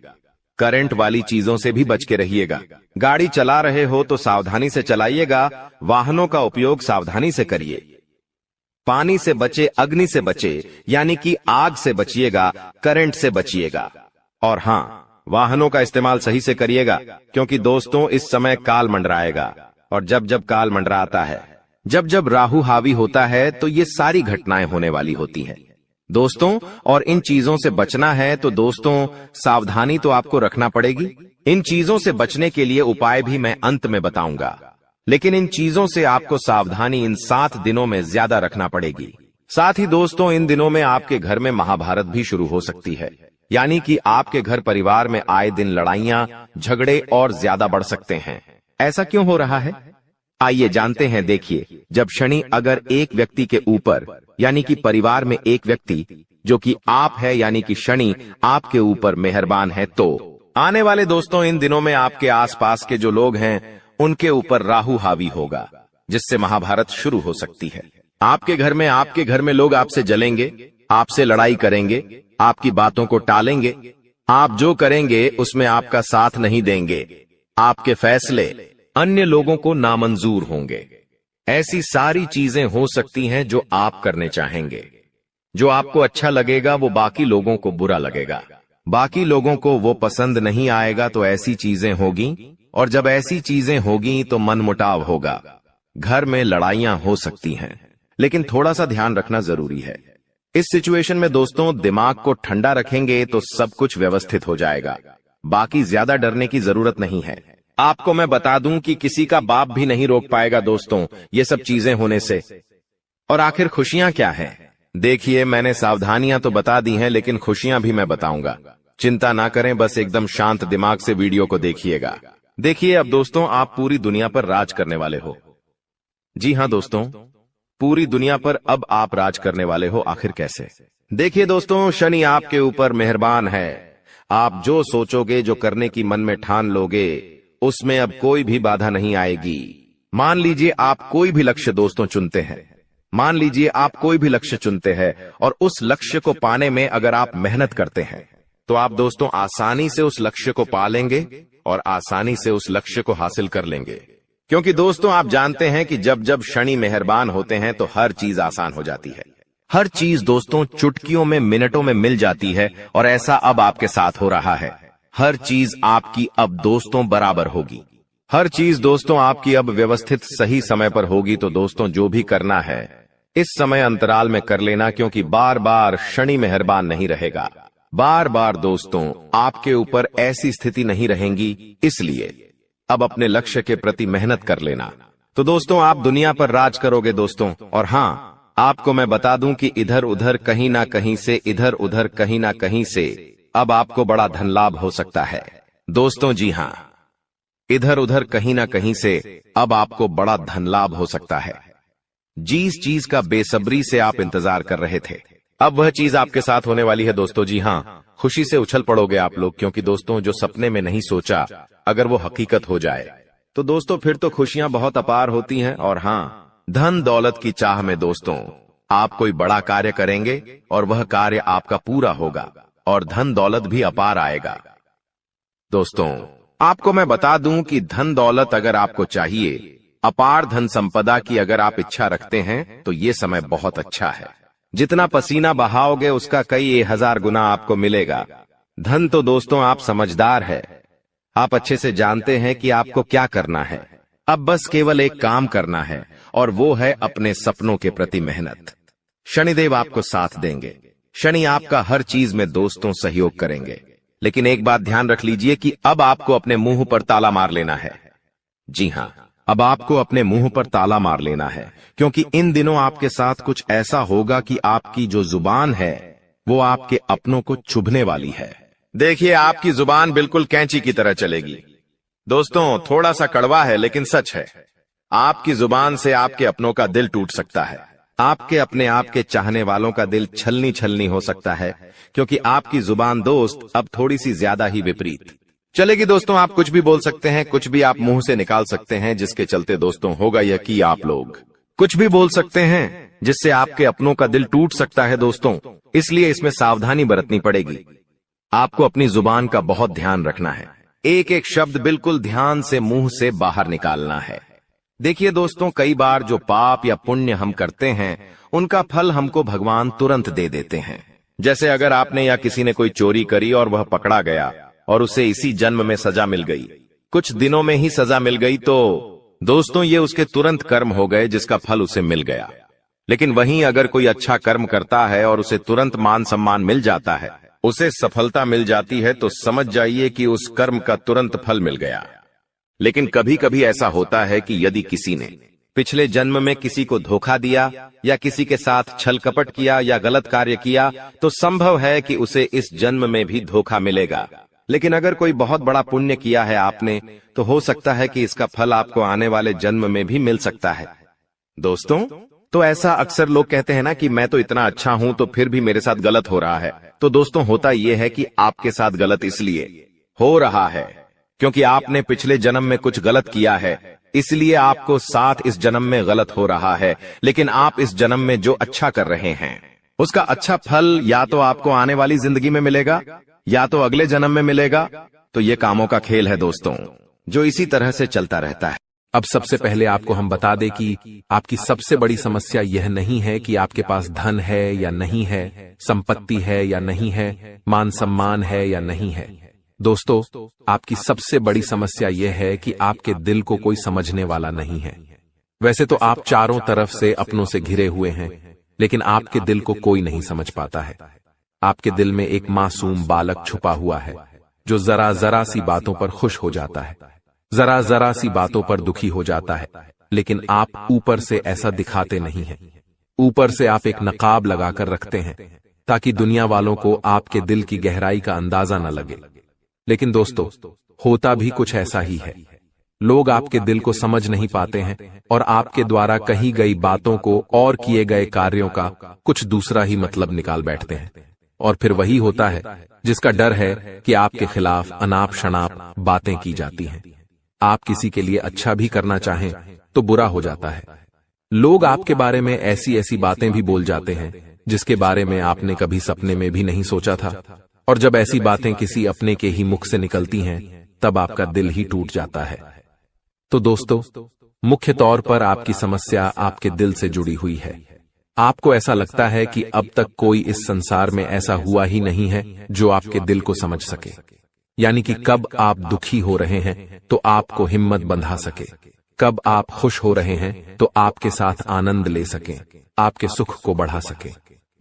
करंट वाली चीजों से भी बच के रहिएगा। गाड़ी चला रहे हो तो सावधानी से चलाइएगा। वाहनों का उपयोग सावधानी से करिए। पानी से बचे, अग्नि से बचे, यानी कि आग से बचिएगा, करंट से बचिएगा। और हां, वाहनों का इस्तेमाल सही से करिएगा, क्योंकि दोस्तों इस समय काल मंडराएगा। और जब जब काल मंडराता है, जब जब राहु हावी होता है, तो ये सारी घटनाएं होने वाली होती हैं दोस्तों। और इन चीजों से बचना है तो दोस्तों सावधानी तो आपको रखना पड़ेगी। इन चीजों से बचने के लिए उपाय भी मैं अंत में बताऊंगा, लेकिन इन चीजों से आपको सावधानी इन 7 दिनों में ज्यादा रखना पड़ेगी। साथ ही दोस्तों इन दिनों में आपके घर में महाभारत भी शुरू हो सकती है, यानी कि आपके घर परिवार में आए दिन लड़ाइयां, झगड़े और ज्यादा बढ़ सकते हैं। ऐसा क्यों हो रहा है, आइए जानते हैं। देखिए, जब शनि अगर एक व्यक्ति के ऊपर, यानी कि परिवार में एक व्यक्ति जो कि आप है, यानी कि शनि आपके ऊपर मेहरबान है, तो आने वाले दोस्तों इन दिनों में आपके आसपास के जो लोग हैं उनके ऊपर राहु हावी होगा, जिससे महाभारत शुरू हो सकती है। आपके घर में लोग आपसे जलेंगे, आपसे लड़ाई करेंगे, आपकी बातों को टालेंगे। आप जो करेंगे उसमें आपका साथ नहीं देंगे। आपके फैसले अन्य लोगों को नामंजूर होंगे। ऐसी सारी चीजें हो सकती हैं जो आप करने चाहेंगे। जो आपको अच्छा लगेगा वो बाकी लोगों को बुरा लगेगा, बाकी लोगों को वो पसंद नहीं आएगा। तो ऐसी चीजें होगी, और जब ऐसी चीजें होगी तो मनमुटाव होगा, घर में लड़ाइयां हो सकती हैं। लेकिन थोड़ा सा ध्यान रखना जरूरी है। इस सिचुएशन में दोस्तों दिमाग को ठंडा रखेंगे तो सब कुछ व्यवस्थित हो जाएगा। बाकी ज्यादा डरने की जरूरत नहीं है। आपको मैं बता दूं कि किसी का बाप भी नहीं रोक पाएगा दोस्तों ये सब चीजें होने से। और आखिर खुशियां क्या हैं? देखिए, मैंने सावधानियां तो बता दी हैं, लेकिन खुशियां भी मैं बताऊंगा। चिंता ना करें, बस एकदम शांत दिमाग से वीडियो को देखिएगा। देखिए, अब दोस्तों आप पूरी दुनिया पर राज करने वाले हो। जी हां दोस्तों, पूरी दुनिया पर अब आप राज करने वाले हो। आखिर कैसे? देखिए दोस्तों, शनि आपके ऊपर मेहरबान है। आप जो सोचोगे, जो करने की मन में ठान लोगे, उसमें अब कोई भी बाधा नहीं आएगी। मान लीजिए आप कोई भी लक्ष्य दोस्तों चुनते हैं, मान लीजिए आप कोई भी लक्ष्य चुनते हैं और उस लक्ष्य को पाने में अगर आप मेहनत करते हैं तो आप दोस्तों आसानी से उस लक्ष्य को पा लेंगे और आसानी से उस लक्ष्य को हासिल कर लेंगे। क्योंकि दोस्तों आप जानते हैं कि जब जब शनि मेहरबान होते हैं तो हर चीज आसान हो जाती है। हर चीज दोस्तों चुटकियों में, मिनटों में मिल जाती है, और ऐसा अब आपके साथ हो रहा है। हर चीज आपकी अब दोस्तों बराबर होगी। हर चीज दोस्तों आपकी अब व्यवस्थित सही समय पर होगी। तो दोस्तों जो भी करना है इस समय अंतराल में कर लेना, क्योंकि बार बार शनि मेहरबान नहीं रहेगा। बार बार दोस्तों आपके ऊपर ऐसी स्थिति नहीं रहेंगी, इसलिए अब अपने लक्ष्य के प्रति मेहनत कर लेना। तो दोस्तों आप दुनिया पर राज करोगे दोस्तों। और हां, आपको मैं बता दूं कि इधर उधर कहीं ना कहीं से, इधर उधर कहीं ना कहीं से अब आपको बड़ा धन लाभ हो सकता है दोस्तों। जी हां, इधर उधर कहीं ना कहीं से अब आपको बड़ा धन लाभ हो सकता है। जिस चीज का बेसब्री से आप इंतजार कर रहे थे, अब वह चीज आपके साथ होने वाली है दोस्तों। जी हाँ, खुशी से उछल पड़ोगे आप लोग, क्योंकि दोस्तों जो सपने में नहीं सोचा, अगर वो हकीकत हो जाए तो दोस्तों फिर तो खुशियां बहुत अपार होती हैं। और हाँ, धन दौलत की चाह में दोस्तों आप कोई बड़ा कार्य करेंगे और वह कार्य आपका पूरा होगा और धन दौलत भी अपार आएगा। दोस्तों आपको मैं बता दूं कि धन दौलत अगर आपको चाहिए, अपार धन संपदा की अगर आप इच्छा रखते हैं, तो ये समय बहुत अच्छा है। जितना पसीना बहाओगे उसका कई 1000 गुना आपको मिलेगा। धन तो दोस्तों आप समझदार है, आप अच्छे से जानते हैं कि आपको क्या करना है। अब बस केवल एक काम करना है और वो है अपने सपनों के प्रति मेहनत। शनिदेव आपको साथ देंगे। शनि आपका हर चीज में दोस्तों सहयोग करेंगे। लेकिन एक बात ध्यान रख लीजिए कि अब आपको अपने मुंह पर ताला मार लेना है। जी हाँ, अब आपको अपने मुंह पर ताला मार लेना है, क्योंकि इन दिनों आपके साथ कुछ ऐसा होगा कि आपकी जो जुबान है वो आपके अपनों को चुभने वाली है। देखिए, आपकी जुबान बिल्कुल कैंची की तरह चलेगी। दोस्तों थोड़ा सा कड़वा है लेकिन सच है। आपकी जुबान से आपके अपनों का दिल टूट सकता है। आपके अपने आप के चाहने वालों का दिल छलनी छलनी हो सकता है, क्योंकि आपकी जुबान दोस्त अब थोड़ी सी ज्यादा ही विपरीत चलेगी। दोस्तों आप कुछ भी बोल सकते हैं, कुछ भी आप मुंह से निकाल सकते हैं, जिसके चलते दोस्तों होगा यह कि आप लोग कुछ भी बोल सकते हैं जिससे आपके अपनों का दिल टूट सकता है दोस्तों। इसलिए इसमें सावधानी बरतनी पड़ेगी। आपको अपनी जुबान का बहुत ध्यान रखना है। एक एक शब्द बिल्कुल ध्यान से मुंह से बाहर निकालना है। देखिए दोस्तों, कई बार जो पाप या पुण्य हम करते हैं उनका फल हमको भगवान तुरंत दे देते हैं। जैसे अगर आपने या किसी ने कोई चोरी करी और वह पकड़ा गया और उसे इसी जन्म में सजा मिल गई, कुछ दिनों में ही सजा मिल गई, तो दोस्तों ये उसके तुरंत कर्म हो गए जिसका फल उसे मिल गया। लेकिन वहीं अगर कोई अच्छा कर्म करता है और उसे तुरंत मान सम्मान मिल जाता है, उसे सफलता मिल जाती है, तो समझ जाइए कि उस कर्म का तुरंत फल मिल गया। लेकिन कभी कभी ऐसा होता है कि यदि किसी ने पिछले जन्म में किसी को धोखा दिया या किसी के साथ छल कपट किया या गलत कार्य किया, तो संभव है कि उसे इस जन्म में भी धोखा मिलेगा। लेकिन अगर कोई बहुत बड़ा पुण्य किया है आपने, तो हो सकता है कि इसका फल आपको आने वाले जन्म में भी मिल सकता है। दोस्तों तो ऐसा अक्सर लोग कहते हैं ना कि मैं तो इतना अच्छा हूं तो फिर भी मेरे साथ गलत हो रहा है। तो दोस्तों होता यह है कि आपके साथ गलत इसलिए हो रहा है क्योंकि आपने पिछले जन्म में कुछ गलत किया है, इसलिए आपको साथ इस जन्म में गलत हो रहा है। लेकिन आप इस जन्म में जो अच्छा कर रहे हैं उसका अच्छा फल या तो आपको आने वाली जिंदगी में मिलेगा या तो अगले जन्म में मिलेगा। तो ये कामों का खेल है दोस्तों, जो इसी तरह से चलता रहता है। अब सबसे पहले आपको हम बता दें कि आपकी सबसे बड़ी समस्या यह नहीं है कि आपके पास धन है या नहीं है, संपत्ति है या नहीं है, मान सम्मान है या नहीं है। दोस्तों आपकी सबसे बड़ी समस्या यह है कि आपके दिल को कोई समझने वाला नहीं है। वैसे तो आप चारों तरफ से अपनों से घिरे हुए हैं, लेकिन आपके दिल को कोई नहीं समझ पाता है। आपके दिल में एक मासूम बालक छुपा हुआ है जो जरा जरा सी बातों पर खुश हो जाता है, जरा जरा सी बातों पर दुखी हो जाता है। लेकिन आप ऊपर से ऐसा दिखाते नहीं हैं। ऊपर से आप एक नकाब लगाकर रखते हैं ताकि दुनिया वालों को आपके दिल की गहराई का अंदाजा न लगे। लेकिन दोस्तों होता भी कुछ ऐसा ही है। लोग आपके दिल को समझ नहीं पाते हैं और आपके द्वारा कही गई बातों को और किए गए कार्यों का कुछ दूसरा ही मतलब निकाल बैठते हैं। और फिर वही होता है जिसका डर है कि आपके खिलाफ अनाप शनाप बातें की जाती हैं। आप किसी के लिए अच्छा भी करना चाहें तो बुरा हो जाता है। लोग आपके बारे में ऐसी ऐसी बातें भी बोल जाते हैं जिसके बारे में आपने कभी सपने में भी नहीं सोचा था। और जब ऐसी बातें किसी अपने के ही मुख से निकलती हैं, तब आपका दिल ही टूट जाता है। तो दोस्तों मुख्य तौर पर आपकी समस्या आपके दिल से जुड़ी हुई है। आपको ऐसा लगता है कि अब तक कोई इस संसार में ऐसा हुआ ही नहीं है जो आपके दिल को समझ सके। यानी कि कब आप दुखी हो रहे हैं तो आपको हिम्मत बंधा सके, कब आप खुश हो रहे हैं तो आपके साथ आनंद ले सके, आपके सुख को बढ़ा सके।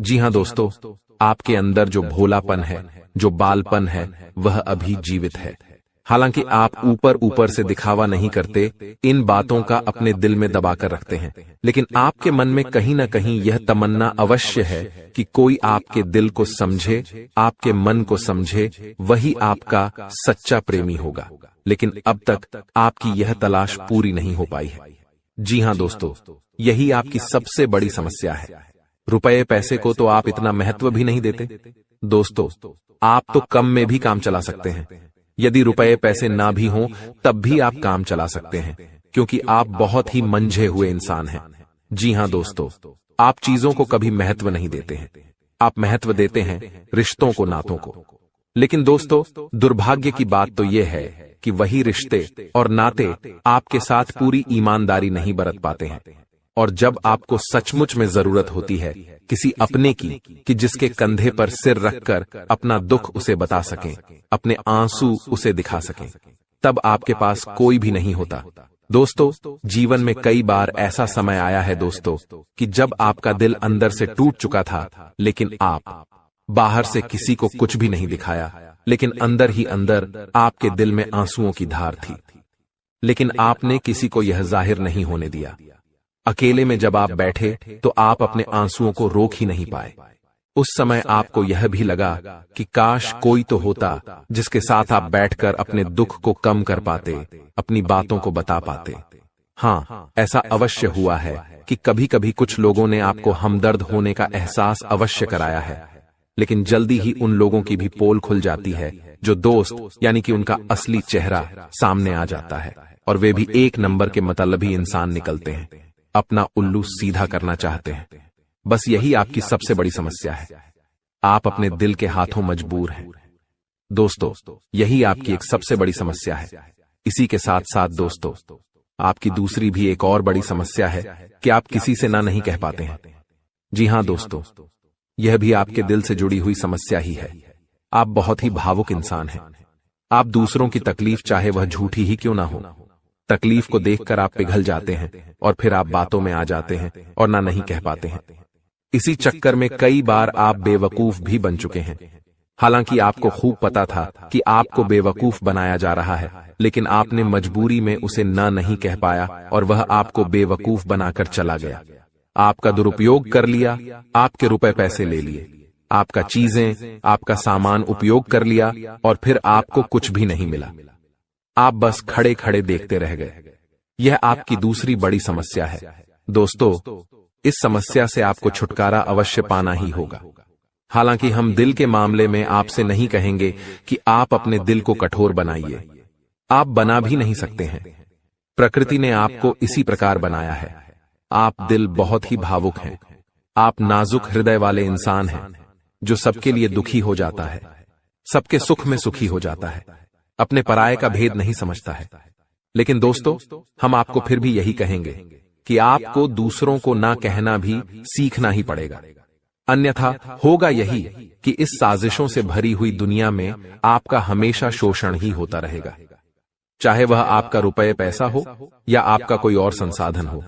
जी हां दोस्तों, आपके अंदर जो भोलापन है, जो बालपन है, वह अभी जीवित है। हालांकि आप ऊपर ऊपर से दिखावा नहीं करते, इन बातों का अपने दिल में दबाकर रखते हैं, लेकिन आपके मन में कहीं ना कहीं यह तमन्ना अवश्य है कि कोई आपके दिल को समझे, आपके मन को समझे, वही आपका सच्चा प्रेमी होगा। लेकिन अब तक आपकी यह तलाश पूरी नहीं हो पाई है। जी हां दोस्तों, यही आपकी सबसे बड़ी समस्या है। रुपए पैसे को तो आप इतना महत्व भी नहीं देते। दोस्तों, आप तो कम में भी काम चला सकते हैं। यदि रुपए पैसे ना भी हों तब भी आप काम चला सकते हैं, क्योंकि आप बहुत ही मंझे हुए इंसान हैं। जी हां दोस्तों, आप चीजों को कभी महत्व नहीं देते हैं, आप महत्व देते हैं रिश्तों को, नातों को। लेकिन दोस्तों, दुर्भाग्य की बात तो यह है कि वही रिश्ते और नाते आपके साथ पूरी ईमानदारी नहीं बरत पाते हैं। और जब आपको सचमुच में जरूरत होती है किसी अपने की, कि जिसके कंधे पर सिर रखकर अपना दुख उसे बता सकें, अपने आंसू उसे दिखा सकें, तब आपके पास कोई भी नहीं होता। दोस्तों, जीवन में कई बार ऐसा समय आया है दोस्तों कि जब आपका दिल अंदर से टूट चुका था, लेकिन आप बाहर से किसी को कुछ भी नहीं दिखाया, लेकिन अंदर ही अंदर आपके दिल में आंसुओं की धार थी, लेकिन आपने किसी को यह जाहिर नहीं होने दिया। अकेले में जब आप बैठे तो आप अपने आंसुओं को रोक ही नहीं पाए। उस समय आपको यह भी लगा कि काश कोई तो होता जिसके साथ आप बैठकर अपने दुख को कम कर पाते, अपनी बातों को बता पाते। हाँ, ऐसा अवश्य हुआ है कि कभी कभी कुछ लोगों ने आपको हमदर्द होने का एहसास अवश्य कराया है, लेकिन जल्दी ही उन लोगों की भी पोल खुल जाती है जो दोस्त यानी कि उनका असली चेहरा सामने आ जाता है, और वे भी एक नंबर के मतलबी इंसान निकलते हैं, अपना उल्लू सीधा करना चाहते हैं। बस यही आपकी सबसे बड़ी समस्या है, आप अपने दिल के हाथों मजबूर हैं। दोस्तों, यही आपकी एक सबसे बड़ी समस्या है। इसी के साथ साथ दोस्तों, आपकी दूसरी भी एक और बड़ी समस्या है कि आप किसी से ना नहीं कह पाते हैं। जी हां दोस्तों, यह भी आपके दिल से जुड़ी हुई समस्या ही है। आप बहुत ही भावुक इंसान हैं। आप दूसरों की तकलीफ चाहे वह झूठी ही क्यों ना हो, तकलीफ को देखकर आप पिघल जाते हैं और फिर आप बातों में आ जाते हैं और ना नहीं कह पाते हैं। इसी चक्कर में कई बार आप बेवकूफ भी बन चुके हैं। हालांकि आपको खूब पता था कि आपको बेवकूफ बनाया जा रहा है, लेकिन आपने मजबूरी में उसे ना नहीं कह पाया और वह आपको बेवकूफ बनाकर चला गया। आपका दुरुपयोग कर लिया, आपके रुपए पैसे ले लिए, आपका चीजें, आपका सामान उपयोग कर लिया और फिर आपको कुछ भी नहीं मिला। आप बस खड़े खड़े देखते रह गए। यह आपकी दूसरी बड़ी समस्या है। दोस्तों, इस समस्या से आपको छुटकारा अवश्य पाना ही होगा। हालांकि हम दिल के मामले में आपसे नहीं कहेंगे कि आप अपने दिल को कठोर बनाइए, आप बना भी नहीं सकते हैं। प्रकृति ने आपको इसी प्रकार बनाया है। आप दिल बहुत ही भावुक हैं, आप नाजुक हृदय वाले इंसान हैं जो सबके लिए दुखी हो जाता है, सबके सुख में सुखी हो जाता है, अपने पराये का भेद नहीं समझता है। लेकिन दोस्तों, हम आपको फिर भी यही कहेंगे कि आपको दूसरों को ना कहना भी सीखना ही पड़ेगा, अन्यथा होगा यही कि इस साजिशों से भरी हुई दुनिया में आपका हमेशा शोषण ही होता रहेगा, चाहे वह आपका रुपये पैसा हो या आपका कोई और संसाधन हो।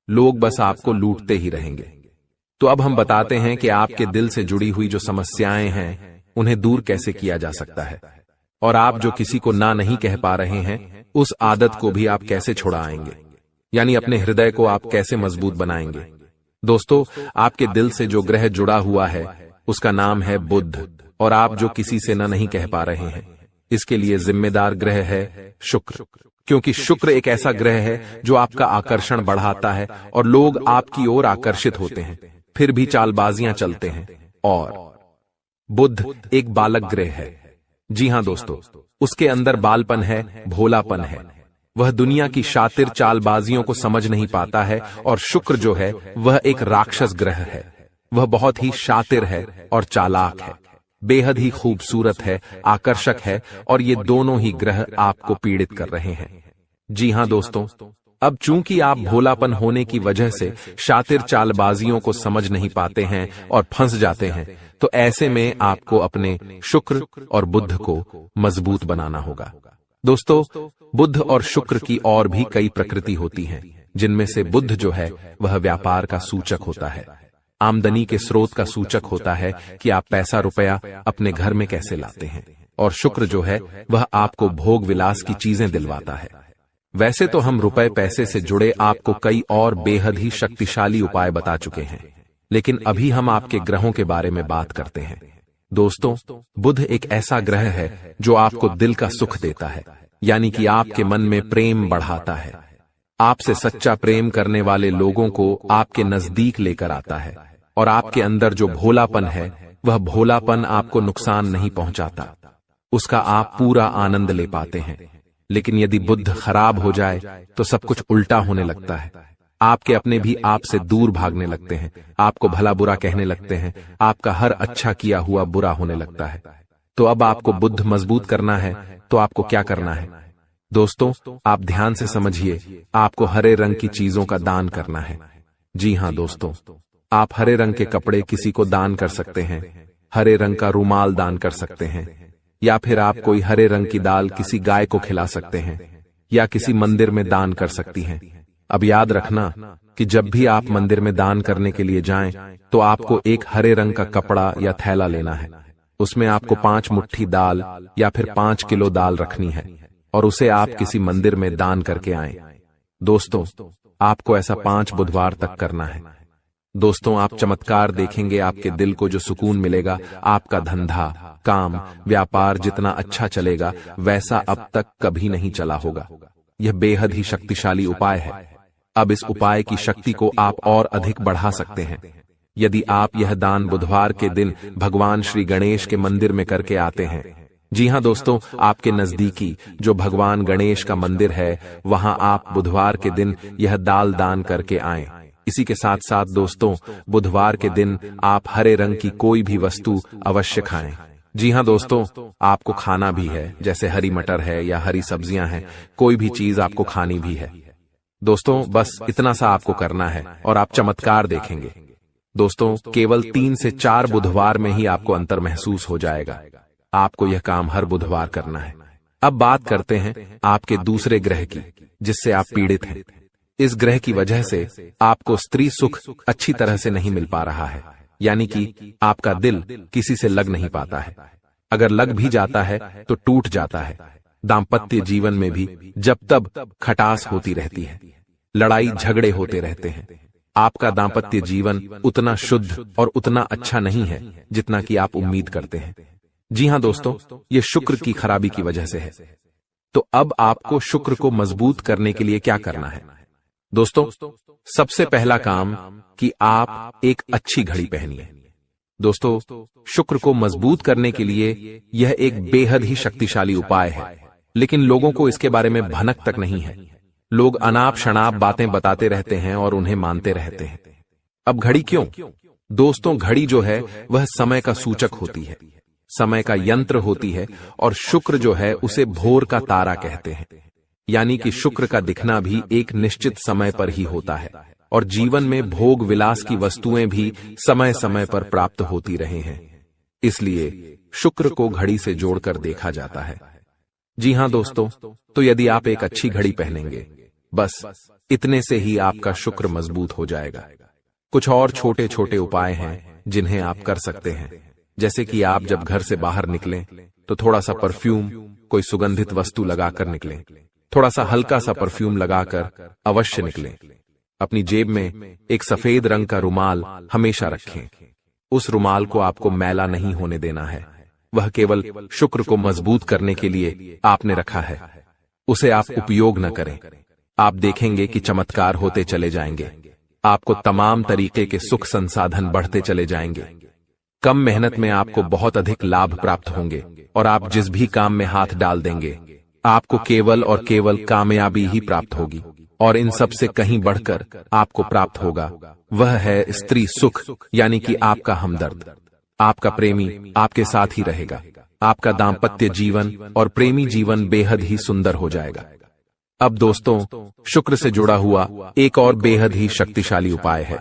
लोग बस आपको लूटते ही रहेंगे। तो अब हम बताते हैं कि आपके दिल से जुड़ी हुई जो समस्याएं हैं उन्हें दूर कैसे किया जा सकता है, और आप जो किसी को ना नहीं कह पा रहे हैं उस आदत को भी आप कैसे छुड़ाएंगे, यानी अपने हृदय को आप कैसे मजबूत बनाएंगे। दोस्तों, आपके दिल से जो ग्रह जुड़ा हुआ है उसका नाम है बुध, और आप जो किसी से ना नहीं कह पा रहे हैं इसके लिए जिम्मेदार ग्रह है शुक्र, क्योंकि शुक्र एक ऐसा ग्रह है जो आपका आकर्षण बढ़ाता है और लोग आपकी ओर आकर्षित होते हैं, फिर भी चालबाजियां चलते हैं। और बुध एक बालक ग्रह है। जी हां दोस्तों, उसके अंदर बालपन है, भोलापन है। वह दुनिया की शातिर चालबाजियों को समझ नहीं पाता है, और शुक्र जो है वह एक राक्षस ग्रह है। वह बहुत ही शातिर है और चालाक है, बेहद ही खूबसूरत है, आकर्षक है, और ये दोनों ही ग्रह आपको पीड़ित कर रहे हैं। जी हां दोस्तों, अब चूंकि आप भोलापन होने की वजह से शातिर चालबाजियों को समझ नहीं पाते हैं और फंस जाते हैं, तो ऐसे में आपको अपने शुक्र और बुध को मजबूत बनाना होगा। दोस्तों, बुध और शुक्र की और भी कई प्रकृति होती हैं, जिनमें से बुध जो है वह व्यापार का सूचक होता है, आमदनी के स्रोत का सूचक होता है कि आप पैसा रुपया अपने घर में कैसे लाते हैं। और शुक्र जो है वह आपको भोग विलास की चीजें दिलवाता है। वैसे तो हम रुपए पैसे से जुड़े आपको कई और बेहद ही शक्तिशाली उपाय बता चुके हैं, लेकिन अभी हम आपके ग्रहों के बारे में बात करते हैं। दोस्तों, बुध एक ऐसा ग्रह है जो आपको दिल का सुख देता है, यानी कि आपके मन में प्रेम बढ़ाता है। आपसे सच्चा प्रेम करने वाले लोगों को आपके नजदीक लेकर आता है, और आपके अंदर जो भोलापन है वह भोलापन आपको नुकसान नहीं पहुंचाता, उसका आप पूरा आनंद ले पाते हैं। लेकिन यदि बुध खराब हो जाए तो सब कुछ उल्टा होने लगता है। आपके अपने भी आपसे दूर भागने लगते हैं, आपको भला बुरा कहने लगते हैं, आपका हर अच्छा किया हुआ बुरा होने लगता है। तो अब आपको बुध मजबूत करना है तो आपको क्या करना है? दोस्तों, आप ध्यान से समझिए, आपको हरे रंग की चीजों का दान करना है। जी हां दोस्तों, आप हरे रंग के कपड़े किसी को दान कर सकते हैं, हरे रंग का रुमाल दान कर सकते हैं, या फिर आप कोई हरे रंग की दाल किसी गाय को खिला सकते हैं, या किसी मंदिर में दान कर सकती हैं। अब याद रखना कि जब भी आप मंदिर में दान करने के लिए जाएं, तो आपको एक हरे रंग का कपड़ा या थैला लेना है। उसमें आपको 5 मुट्ठी दाल या फिर 5 किलो दाल रखनी है, और उसे आप किसी मंदिर में दान करके आएं। दोस्तों, आपको ऐसा 5 बुधवार तक करना है। दोस्तों, आप चमत्कार देखेंगे, आपके दिल को जो सुकून मिलेगा, आपका धंधा, काम, व्यापार जितना अच्छा चलेगा वैसा अब तक कभी नहीं चला होगा। यह बेहद ही शक्तिशाली उपाय है। अब इस उपाय की शक्ति को आप और अधिक बढ़ा सकते हैं। यदि आप यह दान बुधवार के दिन भगवान श्री गणेश के मंदिर में करके आते हैं, जी हां दोस्तों, आपके नजदीकी जो भगवान गणेश का मंदिर है, वहां आप बुधवार के दिन यह दाल दान करके आएं। इसी के साथ साथ दोस्तों, बुधवार के दिन आप हरे रंग की कोई भी वस्तु अवश्य खाएं। जी हां दोस्तों, आपको खाना भी है, जैसे हरी मटर है या हरी सब्जियां हैं, कोई भी चीज आपको खानी भी है। दोस्तों, बस इतना सा आपको करना है और आप चमत्कार देखेंगे। दोस्तों, केवल 3 से 4 बुधवार में ही आपको अंतर महसूस हो जाएगा। आपको यह काम हर बुधवार करना है। अब बात करते हैं आपके दूसरे ग्रह की, जिससे आप पीड़ित हैं। इस ग्रह की वजह से आपको स्त्री सुख अच्छी तरह से नहीं मिल पा रहा है, यानी कि आपका दिल किसी से लग नहीं पाता है। अगर लग भी जाता है तो टूट जाता है। दाम्पत्य जीवन में भी जब तब खटास होती रहती है, लड़ाई झगड़े होते रहते हैं। आपका दाम्पत्य जीवन उतना शुद्ध और उतना अच्छा नहीं है जितना कि आप उम्मीद करते हैं। जी हां दोस्तों, ये शुक्र की खराबी की वजह से है। तो अब आपको शुक्र को मजबूत करने के लिए क्या करना है? दोस्तों, सबसे पहला काम कि आप एक अच्छी घड़ी पहनिए। दोस्तों, शुक्र को मजबूत करने के लिए यह एक बेहद ही शक्तिशाली उपाय है, लेकिन लोगों को इसके बारे में भनक तक नहीं है। लोग अनाप शनाप बातें बताते रहते हैं और उन्हें मानते रहते हैं। अब घड़ी क्यों? दोस्तों, घड़ी जो है वह समय का सूचक होती है, समय का यंत्र होती है, और शुक्र जो है उसे भोर का तारा कहते हैं। यानी कि शुक्र का दिखना भी एक निश्चित समय पर ही होता है, और जीवन में भोग विलास की वस्तुएं भी समय समय पर प्राप्त होती रहे हैं। इसलिए शुक्र को घड़ी से जोड़कर देखा जाता है। जी हां दोस्तों, तो यदि आप एक अच्छी घड़ी पहनेंगे, बस इतने से ही आपका शुक्र मजबूत हो जाएगा। कुछ और छोटे छोटे उपाय हैं जिन्हें आप कर सकते हैं, जैसे कि आप जब घर से बाहर निकलें तो थोड़ा सा परफ्यूम, कोई सुगंधित वस्तु लगाकर निकलें। थोड़ा सा हल्का सा परफ्यूम लगाकर अवश्य निकलें। अपनी जेब में एक सफेद रंग का रुमाल हमेशा रखें। उस रुमाल को आपको मैला नहीं होने देना है, वह केवल शुक्र को मजबूत करने के लिए आपने रखा है। उसे आप उपयोग न करें। आप देखेंगे कि चमत्कार होते चले जाएंगे। आपको तमाम तरीके के सुख संसाधन बढ़ते चले जाएंगे। कम मेहनत में आपको बहुत अधिक लाभ प्राप्त होंगे, और आप जिस भी काम में हाथ डाल देंगे, आपको केवल और केवल कामयाबी ही प्राप्त होगी। और इन सब से कहीं बढ़कर आपको प्राप्त होगा, वह है स्त्री सुख, यानी कि आपका हमदर्द। आपका प्रेमी आपके साथ ही रहेगा। आपका दाम्पत्य जीवन और प्रेमी जीवन बेहद ही सुंदर हो जाएगा। अब दोस्तों, शुक्र से जुड़ा हुआ एक और बेहद ही शक्तिशाली उपाय है।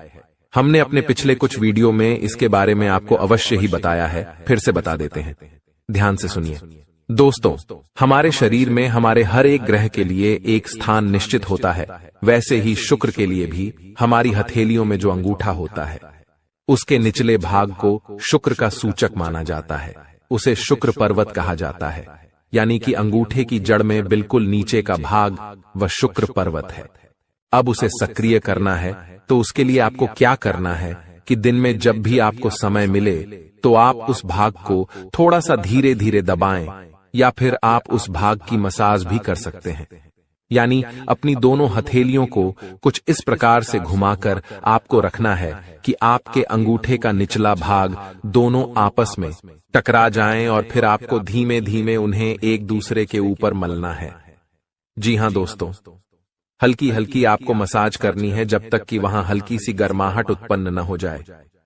हमने अपने पिछले कुछ वीडियो में इसके बारे में आपको अवश्य ही बताया है, फिर से बता देते हैं। ध्यान से सुनिए। दोस्तों, हमारे शरीर में हमारे हर एक ग्रह के लिए एक स्थान निश्चित होता है। वैसे ही शुक्र के लिए भी हमारी हथेलियों में जो अंगूठा होता है, उसके निचले भाग को शुक्र का सूचक माना जाता है। उसे शुक्र पर्वत कहा जाता है, यानी कि अंगूठे की जड़ में बिल्कुल नीचे का भाग वह शुक्र पर्वत है। अब उसे सक्रिय करना है तो उसके लिए आपको क्या करना है कि दिन में जब भी आपको समय मिले तो आप उस भाग को थोड़ा सा धीरे धीरे दबाएं, या फिर आप उस भाग की मसाज भी कर सकते हैं। यानी अपनी दोनों हथेलियों को कुछ इस प्रकार से घुमाकर आपको रखना है कि आपके अंगूठे का निचला भाग दोनों आपस में टकरा जाएं और फिर आपको धीमे धीमे उन्हें एक दूसरे के ऊपर मलना है। जी हां दोस्तों, हल्की हल्की आपको मसाज करनी है जब तक कि वहां हल्की सी गर्माहट उत्पन्न न हो जाए।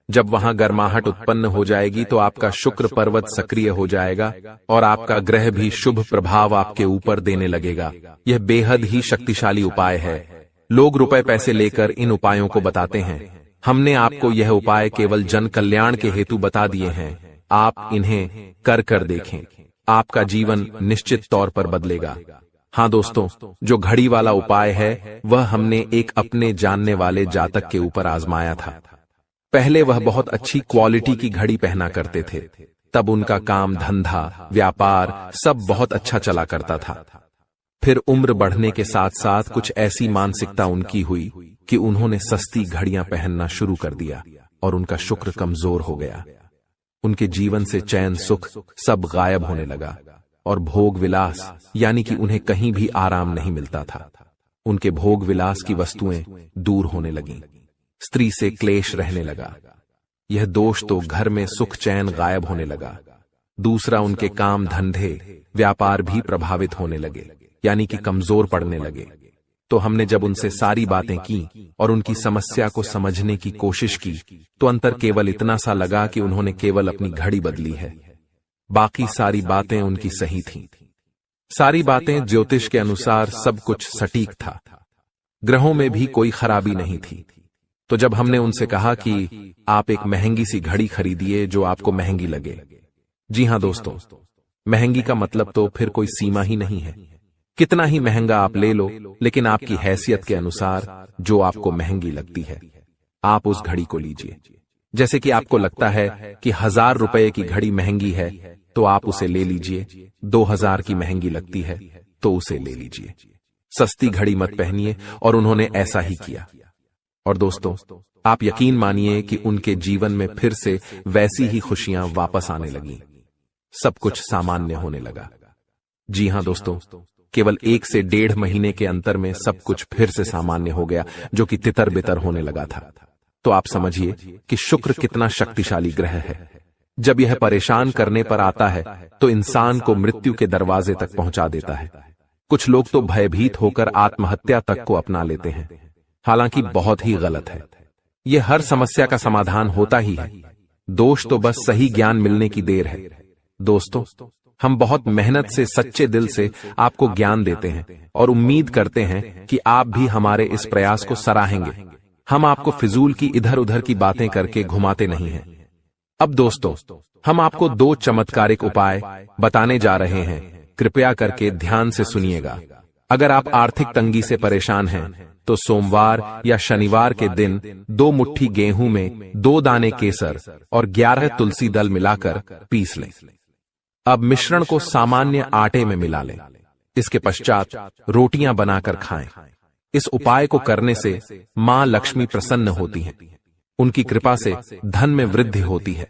जब वहां गर्माहट उत्पन्न हो जाएगी तो आपका शुक्र पर्वत सक्रिय हो जाएगा और आपका ग्रह भी शुभ प्रभाव आपके ऊपर देने लगेगा। यह बेहद ही शक्तिशाली उपाय है। लोग रुपए पैसे लेकर इन उपायों को बताते हैं। हमने आपको यह उपाय केवल जन कल्याण के हेतु बता दिए हैं। आप इन्हें कर देखें, आपका जीवन निश्चित तौर पर बदलेगा। हाँ दोस्तों, जो घड़ी वाला उपाय है वह हमने एक अपने जानने वाले जातक के ऊपर आजमाया था। पहले वह बहुत अच्छी क्वालिटी की घड़ी पहना करते थे, तब उनका काम धंधा व्यापार सब बहुत अच्छा चला करता था। फिर उम्र बढ़ने के साथ साथ कुछ ऐसी मानसिकता उनकी हुई कि उन्होंने सस्ती घड़ियां पहनना शुरू कर दिया और उनका शुक्र कमजोर हो गया। उनके जीवन से चैन सुख सब गायब होने लगा और भोग विलास यानी कि उन्हें कहीं भी आराम नहीं मिलता था। उनके भोग विलास की वस्तुएं दूर होने लगीं। स्त्री से क्लेश रहने लगा। यह दोष तो घर में सुख चैन गायब होने लगा। दूसरा, उनके काम धंधे व्यापार भी प्रभावित होने लगे, यानी कि कमजोर पड़ने लगे। तो हमने जब उनसे सारी बातें की और उनकी समस्या को समझने की कोशिश की तो अंतर केवल इतना सा लगा कि उन्होंने केवल अपनी घड़ी बदली है, बाकी सारी बातें उनकी सही थीं। सारी बातें ज्योतिष के अनुसार सब कुछ सटीक था, ग्रहों में भी कोई खराबी नहीं थी। तो जब हमने उनसे कहा कि आप एक महंगी सी घड़ी खरीदिए जो आपको महंगी लगे। जी हां दोस्तों, महंगी का मतलब तो फिर कोई सीमा ही नहीं है। कितना ही महंगा आप ले लो, लेकिन आपकी हैसियत के अनुसार जो आपको महंगी लगती है आप उस घड़ी को लीजिए। जैसे कि आपको लगता है कि 1000 रुपए की घड़ी महंगी है तो आप उसे ले लीजिए। 2000 की महंगी लगती है तो उसे ले लीजिए। सस्ती घड़ी मत पहनिए, और उन्होंने ऐसा ही किया। और दोस्तों, आप यकीन मानिए कि उनके जीवन में फिर से वैसी ही खुशियां वापस आने लगीं। सब कुछ सामान्य होने लगा। जी हां दोस्तों, केवल 1 से 1.5 महीने के अंतर में सब कुछ फिर से सामान्य हो गया, जो कि तितर बितर होने लगा था। तो आप समझिए कि शुक्र कितना शक्तिशाली ग्रह है। जब यह परेशान करने पर आता है तो इंसान को मृत्यु के दरवाजे तक पहुंचा देता है। कुछ लोग तो भयभीत होकर आत्महत्या तक को अपना लेते हैं, हालांकि बहुत ही गलत है। यह हर समस्या का समाधान होता ही है। दोष तो बस सही ज्ञान मिलने की देर है। दोस्तों, हम बहुत मेहनत से सच्चे दिल से आपको ज्ञान देते हैं और उम्मीद करते हैं कि आप भी हमारे इस प्रयास को सराहेंगे। हम आपको फिजूल की इधर उधर की बातें करके घुमाते नहीं हैं। अब दोस्तों, हम आपको 2 चमत्कारिक उपाय बताने जा रहे हैं। कृपया करके ध्यान से सुनिएगा। अगर आप आर्थिक तंगी से परेशान हैं तो सोमवार या शनिवार के दिन 2 मुट्ठी गेहूं में 2 दाने केसर और 11 तुलसी दल मिलाकर पीस लें। अब मिश्रण को सामान्य आटे में मिला लें। इसके पश्चात रोटियां बनाकर खाएं। इस उपाय को करने से मां लक्ष्मी प्रसन्न होती हैं। उनकी कृपा से धन में वृद्धि होती है।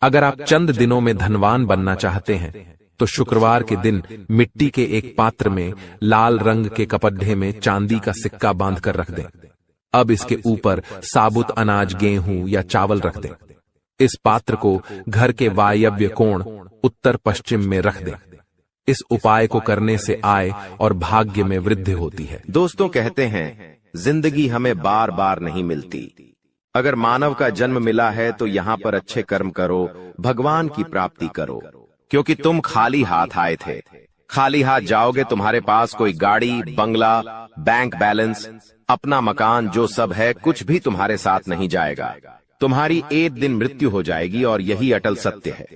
अगर आप चंद दिनों में धनवान बनना चाहते हैं तो शुक्रवार के दिन मिट्टी के एक पात्र में लाल रंग के कपड्ढे में चांदी का सिक्का बांधकर रख दें। अब इसके ऊपर साबुत अनाज गेहूं या चावल रख दें। इस पात्र को घर के वायव्य कोण उत्तर पश्चिम में रख दें। इस उपाय को करने से आय और भाग्य में वृद्धि होती है। दोस्तों, कहते हैं जिंदगी हमें बार बार नहीं मिलती। अगर मानव का जन्म मिला है तो यहाँ पर अच्छे कर्म करो, भगवान की प्राप्ति करो, क्योंकि तुम खाली हाथ आए थे। खाली हाथ जाओगे, तुम्हारे पास कोई गाड़ी, बंगला, बैंक बैलेंस, अपना मकान जो सब है कुछ भी तुम्हारे साथ नहीं जाएगा। तुम्हारी एक दिन मृत्यु हो जाएगी और यही अटल सत्य है।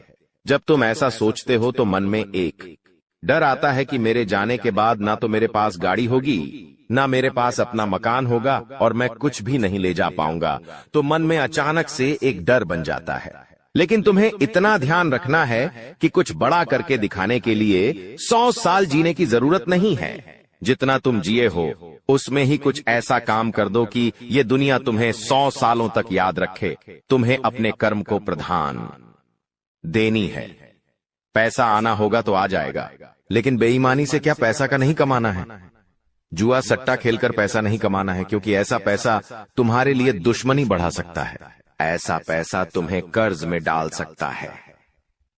जब तुम ऐसा सोचते हो तो मन में एक डर आता है कि मेरे जाने के बाद ना तो मेरे पास गाड़ी होगी, ना मेरे पास अपना मकान होगा और मैं कुछ भी नहीं ले जा पाऊंगा। तो मन में अचानक से एक डर बन जाता है। लेकिन तुम्हें इतना ध्यान रखना है कि कुछ बड़ा करके दिखाने के लिए 100 साल जीने की जरूरत नहीं है। जितना तुम जिए हो उसमें ही कुछ ऐसा काम कर दो कि ये दुनिया तुम्हें 100 सालों तक याद रखे। तुम्हें अपने कर्म को प्रधान देनी है। पैसा आना होगा तो आ जाएगा, लेकिन बेईमानी से क्या पैसा का नहीं कमाना है। जुआ सट्टा खेलकर पैसा नहीं कमाना है, क्योंकि ऐसा पैसा तुम्हारे लिए दुश्मनी बढ़ा सकता है। ऐसा पैसा तुम्हें कर्ज में डाल सकता है।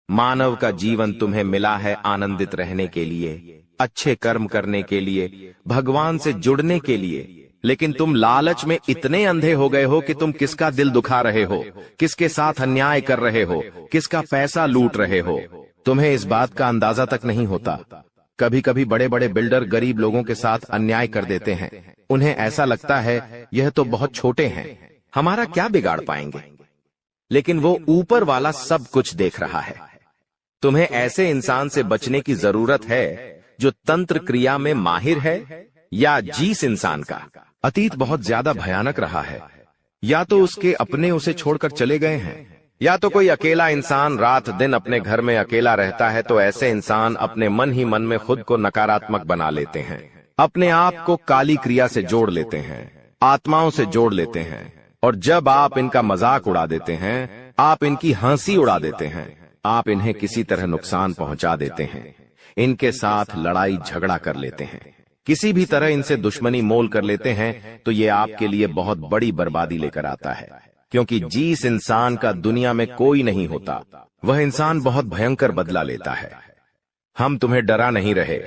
मानव का जीवन तुम्हें मिला है आनंदित रहने के लिए, अच्छे कर्म करने के लिए, भगवान से जुड़ने के लिए, लेकिन तुम लालच में इतने अंधे हो गए हो कि तुम किसका दिल दुखा रहे हो, किसके साथ अन्याय कर रहे हो, किसका पैसा लूट रहे हो। तुम्हें इस बात का अंदाजा तक नहीं होता। कभी कभी बड़े बड़े बिल्डर गरीब लोगों के साथ अन्याय कर देते हैं। उन्हें ऐसा लगता है यह तो बहुत छोटे हैं, हमारा क्या बिगाड़ पाएंगे, लेकिन वो ऊपर वाला सब कुछ देख रहा है। तुम्हें ऐसे इंसान से बचने की जरूरत है जो तंत्र क्रिया में माहिर है, या जिस इंसान का अतीत बहुत ज्यादा भयानक रहा है, या तो उसके अपने उसे छोड़कर चले गए हैं, या तो कोई अकेला इंसान रात दिन अपने घर में अकेला रहता है। तो ऐसे इंसान अपने मन ही मन में खुद को नकारात्मक बना लेते हैं, अपने आप को काली क्रिया से जोड़ लेते हैं, आत्माओं से जोड़ लेते हैं। और जब आप इनका मजाक उड़ा देते हैं, आप इनकी हंसी उड़ा देते हैं, आप इन्हें किसी तरह नुकसान पहुंचा देते हैं, इनके साथ लड़ाई झगड़ा कर लेते हैं, किसी भी तरह इनसे दुश्मनी मोल कर लेते हैं, तो ये आपके लिए बहुत बड़ी बर्बादी लेकर आता है। क्योंकि जिस इंसान का दुनिया में कोई नहीं होता, वह इंसान बहुत भयंकर बदला लेता है। हम तुम्हें डरा नहीं रहे,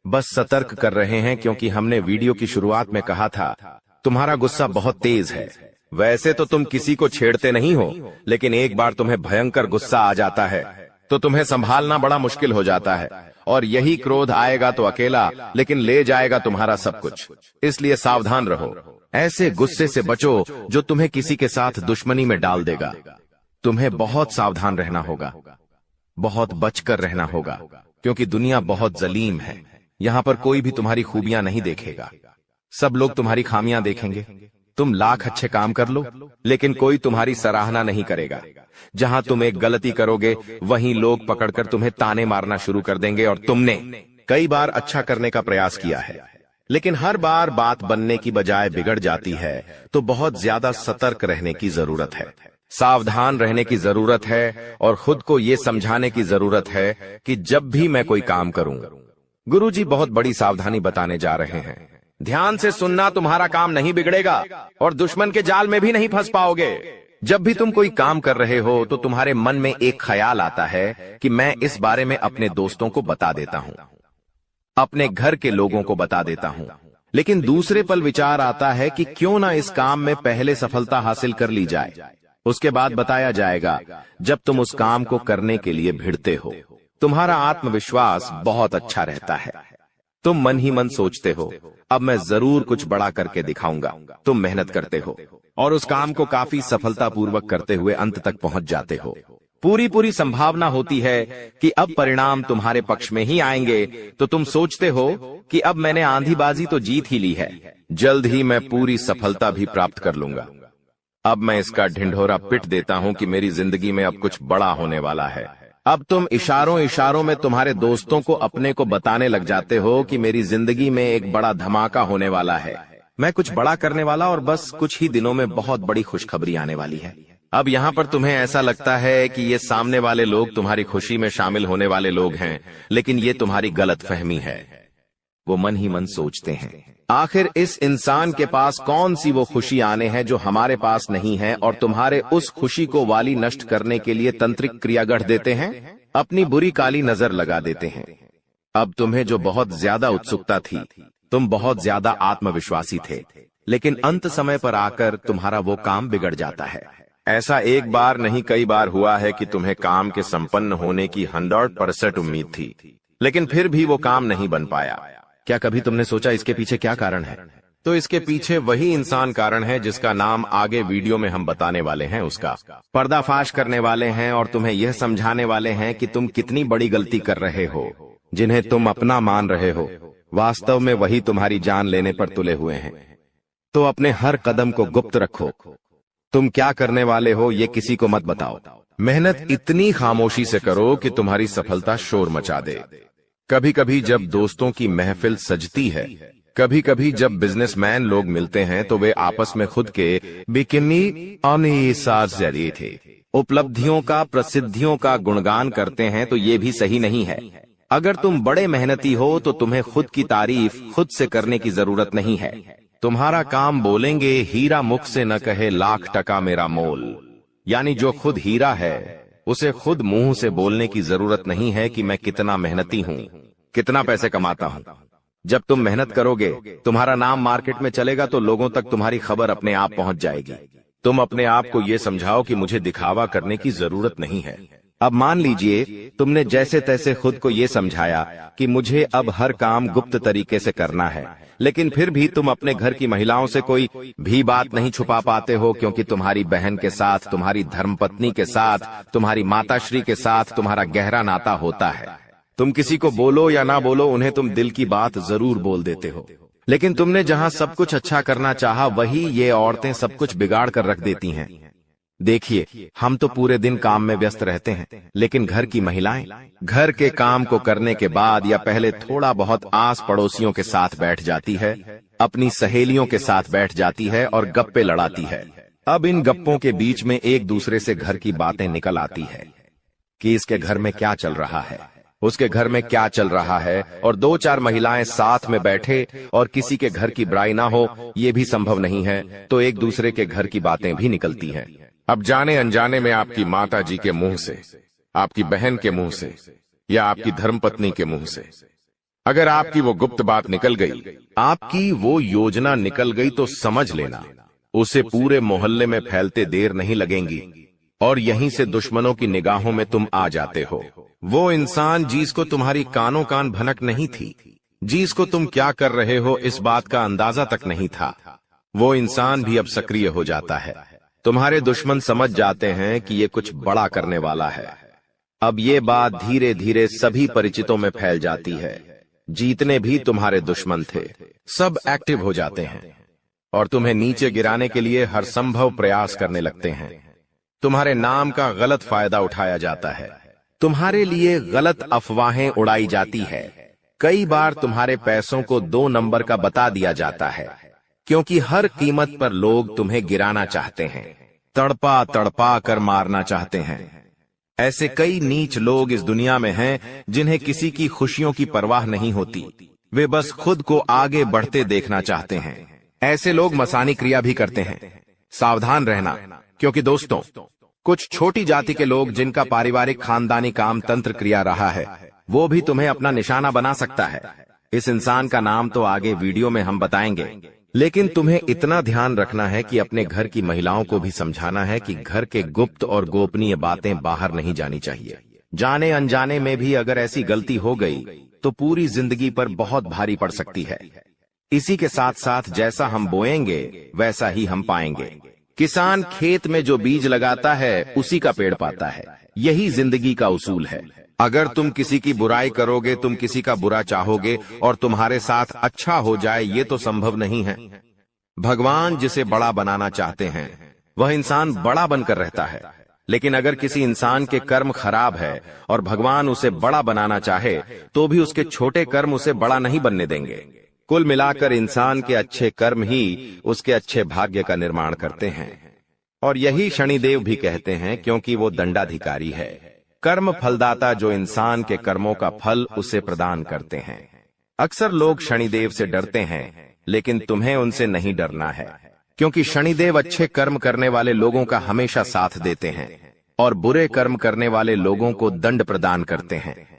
बस सतर्क कर रहे हैं, क्योंकि हमने वीडियो की शुरुआत में कहा था तुम्हारा गुस्सा बहुत तेज है। वैसे तो तुम किसी को छेड़ते नहीं हो, लेकिन एक बार तुम्हें भयंकर गुस्सा आ जाता है तो तुम्हें संभालना बड़ा मुश्किल हो जाता है। और यही क्रोध आएगा तो अकेला, लेकिन ले जाएगा तुम्हारा सब कुछ। इसलिए सावधान रहो, ऐसे गुस्से से बचो जो तुम्हें किसी के साथ दुश्मनी में डाल देगा। तुम्हें बहुत सावधान रहना होगा, बहुत बचकर रहना होगा, क्योंकि दुनिया बहुत जलीम है। यहाँ पर कोई भी तुम्हारी खूबियां नहीं देखेगा, सब लोग तुम्हारी खामियां देखेंगे। तुम लाख अच्छे काम कर लो, लेकिन कोई तुम्हारी सराहना नहीं करेगा। जहां तुम एक गलती करोगे, वहीं लोग पकड़कर तुम्हें ताने मारना शुरू कर देंगे। और तुमने कई बार अच्छा करने का प्रयास किया है, लेकिन हर बार बात बनने की बजाय बिगड़ जाती है। तो बहुत ज्यादा सतर्क रहने की जरूरत है, सावधान रहने की जरूरत है, और खुद को ये समझाने की जरूरत है कि जब भी मैं कोई काम करूं, गुरुजी बहुत बड़ी सावधानी बताने जा रहे हैं। ध्यान से सुनना, तुम्हारा काम नहीं बिगड़ेगा और दुश्मन के जाल में भी नहीं फंस पाओगे। जब भी तुम कोई काम कर रहे हो तो तुम्हारे मन में एक ख्याल आता है कि मैं इस बारे में अपने दोस्तों को बता देता हूं, अपने घर के लोगों को बता देता हूं, लेकिन दूसरे पल विचार आता है कि क्यों ना इस काम में पहले सफलता हासिल कर ली जाए, उसके बाद बताया जाएगा। जब तुम उस काम को करने के लिए भिड़ते हो, तुम्हारा आत्मविश्वास बहुत अच्छा रहता है। तुम मन ही मन सोचते हो, अब मैं जरूर कुछ बड़ा करके दिखाऊंगा। तुम मेहनत करते हो और उस काम को काफी सफलतापूर्वक करते हुए अंत तक पहुंच जाते हो। पूरी संभावना होती है कि अब परिणाम तुम्हारे पक्ष में ही आएंगे, तो तुम सोचते हो कि अब मैंने आंधीबाजी तो जीत ही ली है, जल्द ही मैं पूरी सफलता भी प्राप्त कर लूंगा। अब मैं इसका ढिंढोरा पिट देता हूं कि मेरी जिंदगी में अब कुछ बड़ा होने वाला है। अब तुम इशारों में तुम्हारे दोस्तों को अपने को बताने लग जाते हो कि मेरी जिंदगी में एक बड़ा धमाका होने वाला है, मैं कुछ बड़ा करने वाला, और बस कुछ ही दिनों में बहुत बड़ी खुशखबरी आने वाली है। अब यहाँ पर तुम्हें ऐसा लगता है कि ये सामने वाले लोग तुम्हारी खुशी में शामिल होने वाले लोग हैं, लेकिन ये तुम्हारी गलतफहमी है। वो मन ही मन सोचते हैं, आखिर इस इंसान के पास कौन सी वो खुशी आने हैं जो हमारे पास नहीं है, और तुम्हारे उस खुशी को वाली नष्ट करने के लिए तंत्रिक क्रिया गढ़ देते हैं, अपनी बुरी काली नजर लगा देते हैं। अब तुम्हें जो बहुत ज्यादा उत्सुकता थी, तुम बहुत ज्यादा आत्मविश्वासी थे, लेकिन अंत समय पर आकर तुम्हारा वो काम बिगड़ जाता है। ऐसा एक बार नहीं कई बार हुआ है कि तुम्हें काम के संपन्न होने की 100% उम्मीद थी, लेकिन फिर भी वो काम नहीं बन पाया। क्या कभी तुमने सोचा इसके पीछे क्या कारण है? तो इसके पीछे वही इंसान कारण है जिसका नाम आगे वीडियो में हम बताने वाले हैं। उसका पर्दाफाश करने वाले हैं और तुम्हें यह समझाने वाले हैं कि तुम कितनी बड़ी गलती कर रहे हो। जिन्हें तुम अपना मान रहे हो, वास्तव में वही तुम्हारी जान लेने पर तुले हुए हैं। तो अपने हर कदम को गुप्त रखो, तुम क्या करने वाले हो ये किसी को मत बताओ। मेहनत इतनी खामोशी से करो कि तुम्हारी सफलता शोर मचा दे। कभी कभी जब दोस्तों की महफिल सजती है, कभी कभी जब बिजनेसमैन लोग मिलते हैं तो वे आपस में खुद के बिकिनी जरिए थे उपलब्धियों का, प्रसिद्धियों का गुणगान करते हैं, तो ये भी सही नहीं है। अगर तुम बड़े मेहनती हो तो तुम्हें खुद की तारीफ खुद से करने की जरूरत नहीं है। तुम्हारा काम बोलेंगे हीरा मुख से न कहे लाख टका मेरा मोल। यानी जो खुद हीरा है उसे खुद मुंह से बोलने की जरूरत नहीं है कि मैं कितना मेहनती हूं, कितना पैसे कमाता हूं। जब तुम मेहनत करोगे, तुम्हारा नाम मार्केट में चलेगा तो लोगों तक तुम्हारी खबर अपने आप पहुंच जाएगी। तुम अपने आप को ये समझाओ कि मुझे दिखावा करने की जरूरत नहीं है। अब मान लीजिए तुमने जैसे तैसे खुद को ये समझाया कि मुझे अब हर काम गुप्त तरीके से करना है, लेकिन फिर भी तुम अपने घर की महिलाओं से कोई भी बात नहीं छुपा पाते हो, क्योंकि तुम्हारी बहन के साथ, तुम्हारी धर्मपत्नी के साथ, तुम्हारी माताश्री के साथ तुम्हारा गहरा नाता होता है। तुम किसी को बोलो या ना बोलो, उन्हें तुम दिल की बात जरूर बोल देते हो। लेकिन तुमने जहां सब कुछ अच्छा करना चाहा, वही ये औरतें सब कुछ बिगाड़ कर रख देती हैं। देखिए, हम तो पूरे दिन काम में व्यस्त रहते हैं, लेकिन घर की महिलाएं घर के काम को करने के बाद या पहले थोड़ा बहुत आस पड़ोसियों के साथ बैठ जाती है, अपनी सहेलियों के साथ बैठ जाती है और गप्पे लड़ाती है। अब इन गप्पों के बीच में एक दूसरे से घर की बातें निकल आती है कि इसके घर में क्या चल रहा है, उसके घर में क्या चल रहा है, और दो चार महिलाएं साथ में बैठे और किसी के घर की बुराई ना हो, ये भी संभव नहीं है, तो एक दूसरे के घर की बातें भी निकलती हैं। अब जाने अनजाने में आपकी माता जी के मुंह से, आपकी बहन के मुंह से या आपकी धर्मपत्नी के मुंह से अगर आपकी वो गुप्त बात निकल गई, आपकी वो योजना निकल गई, तो समझ लेना उसे पूरे मोहल्ले में फैलते देर नहीं लगेंगी और यहीं से दुश्मनों की निगाहों में तुम आ जाते हो। वो इंसान जिसको तुम्हारी कानों कान भनक नहीं थी, जिसको तुम क्या कर रहे हो इस बात का अंदाजा तक नहीं था, वो इंसान भी अब सक्रिय हो जाता है। तुम्हारे दुश्मन समझ जाते हैं कि ये कुछ बड़ा करने वाला है। अब ये बात धीरे धीरे सभी परिचितों में फैल जाती है। जीतने भी तुम्हारे दुश्मन थे, सब एक्टिव हो जाते हैं और तुम्हें नीचे गिराने के लिए हर संभव प्रयास करने लगते हैं। तुम्हारे नाम का गलत फायदा उठाया जाता है, तुम्हारे लिए गलत अफवाहें उड़ाई जाती है। कई बार तुम्हारे पैसों को 2 नंबर का बता दिया जाता है, क्योंकि हर कीमत पर लोग तुम्हें गिराना चाहते हैं, तड़पा तड़पा कर मारना चाहते हैं। ऐसे कई नीच लोग इस दुनिया में हैं जिन्हें किसी की खुशियों की परवाह नहीं होती, वे बस खुद को आगे बढ़ते देखना चाहते हैं। ऐसे लोग मसानी क्रिया भी करते हैं। सावधान रहना, क्योंकि दोस्तों, कुछ छोटी जाति के लोग जिनका पारिवारिक खानदानी काम तंत्र क्रिया रहा है, वो भी तुम्हें अपना निशाना बना सकता है। इस इंसान का नाम तो आगे वीडियो में हम बताएंगे, लेकिन तुम्हें इतना ध्यान रखना है कि अपने घर की महिलाओं को भी समझाना है कि घर के गुप्त और गोपनीय बातें बाहर नहीं जानी चाहिए। जाने अनजाने में भी अगर ऐसी गलती हो गई तो पूरी जिंदगी पर बहुत भारी पड़ सकती है। इसी के साथ साथ जैसा हम बोएंगे वैसा ही हम पाएंगे। किसान खेत में जो बीज लगाता है उसी का पेड़ पाता है। यही जिंदगी का उसूल है। अगर तुम किसी की बुराई करोगे, तुम किसी का बुरा चाहोगे और तुम्हारे साथ अच्छा हो जाए, ये तो संभव नहीं है। भगवान जिसे बड़ा बनाना चाहते हैं वह इंसान बड़ा बनकर रहता है, लेकिन अगर किसी इंसान के कर्म खराब है और भगवान उसे बड़ा बनाना चाहे तो भी उसके छोटे कर्म उसे बड़ा नहीं बनने देंगे। कुल मिलाकर इंसान के अच्छे कर्म ही उसके अच्छे भाग्य का निर्माण करते हैं, और यही शनिदेव भी कहते हैं, क्योंकि वो दंडाधिकारी है, कर्म फलदाता, जो इंसान के कर्मों का फल उसे प्रदान करते हैं। अक्सर लोग शनिदेव से डरते हैं, लेकिन तुम्हें उनसे नहीं डरना है, क्योंकि शनिदेव अच्छे कर्म करने वाले लोगों का हमेशा साथ देते हैं और बुरे कर्म करने वाले लोगों को दंड प्रदान करते हैं।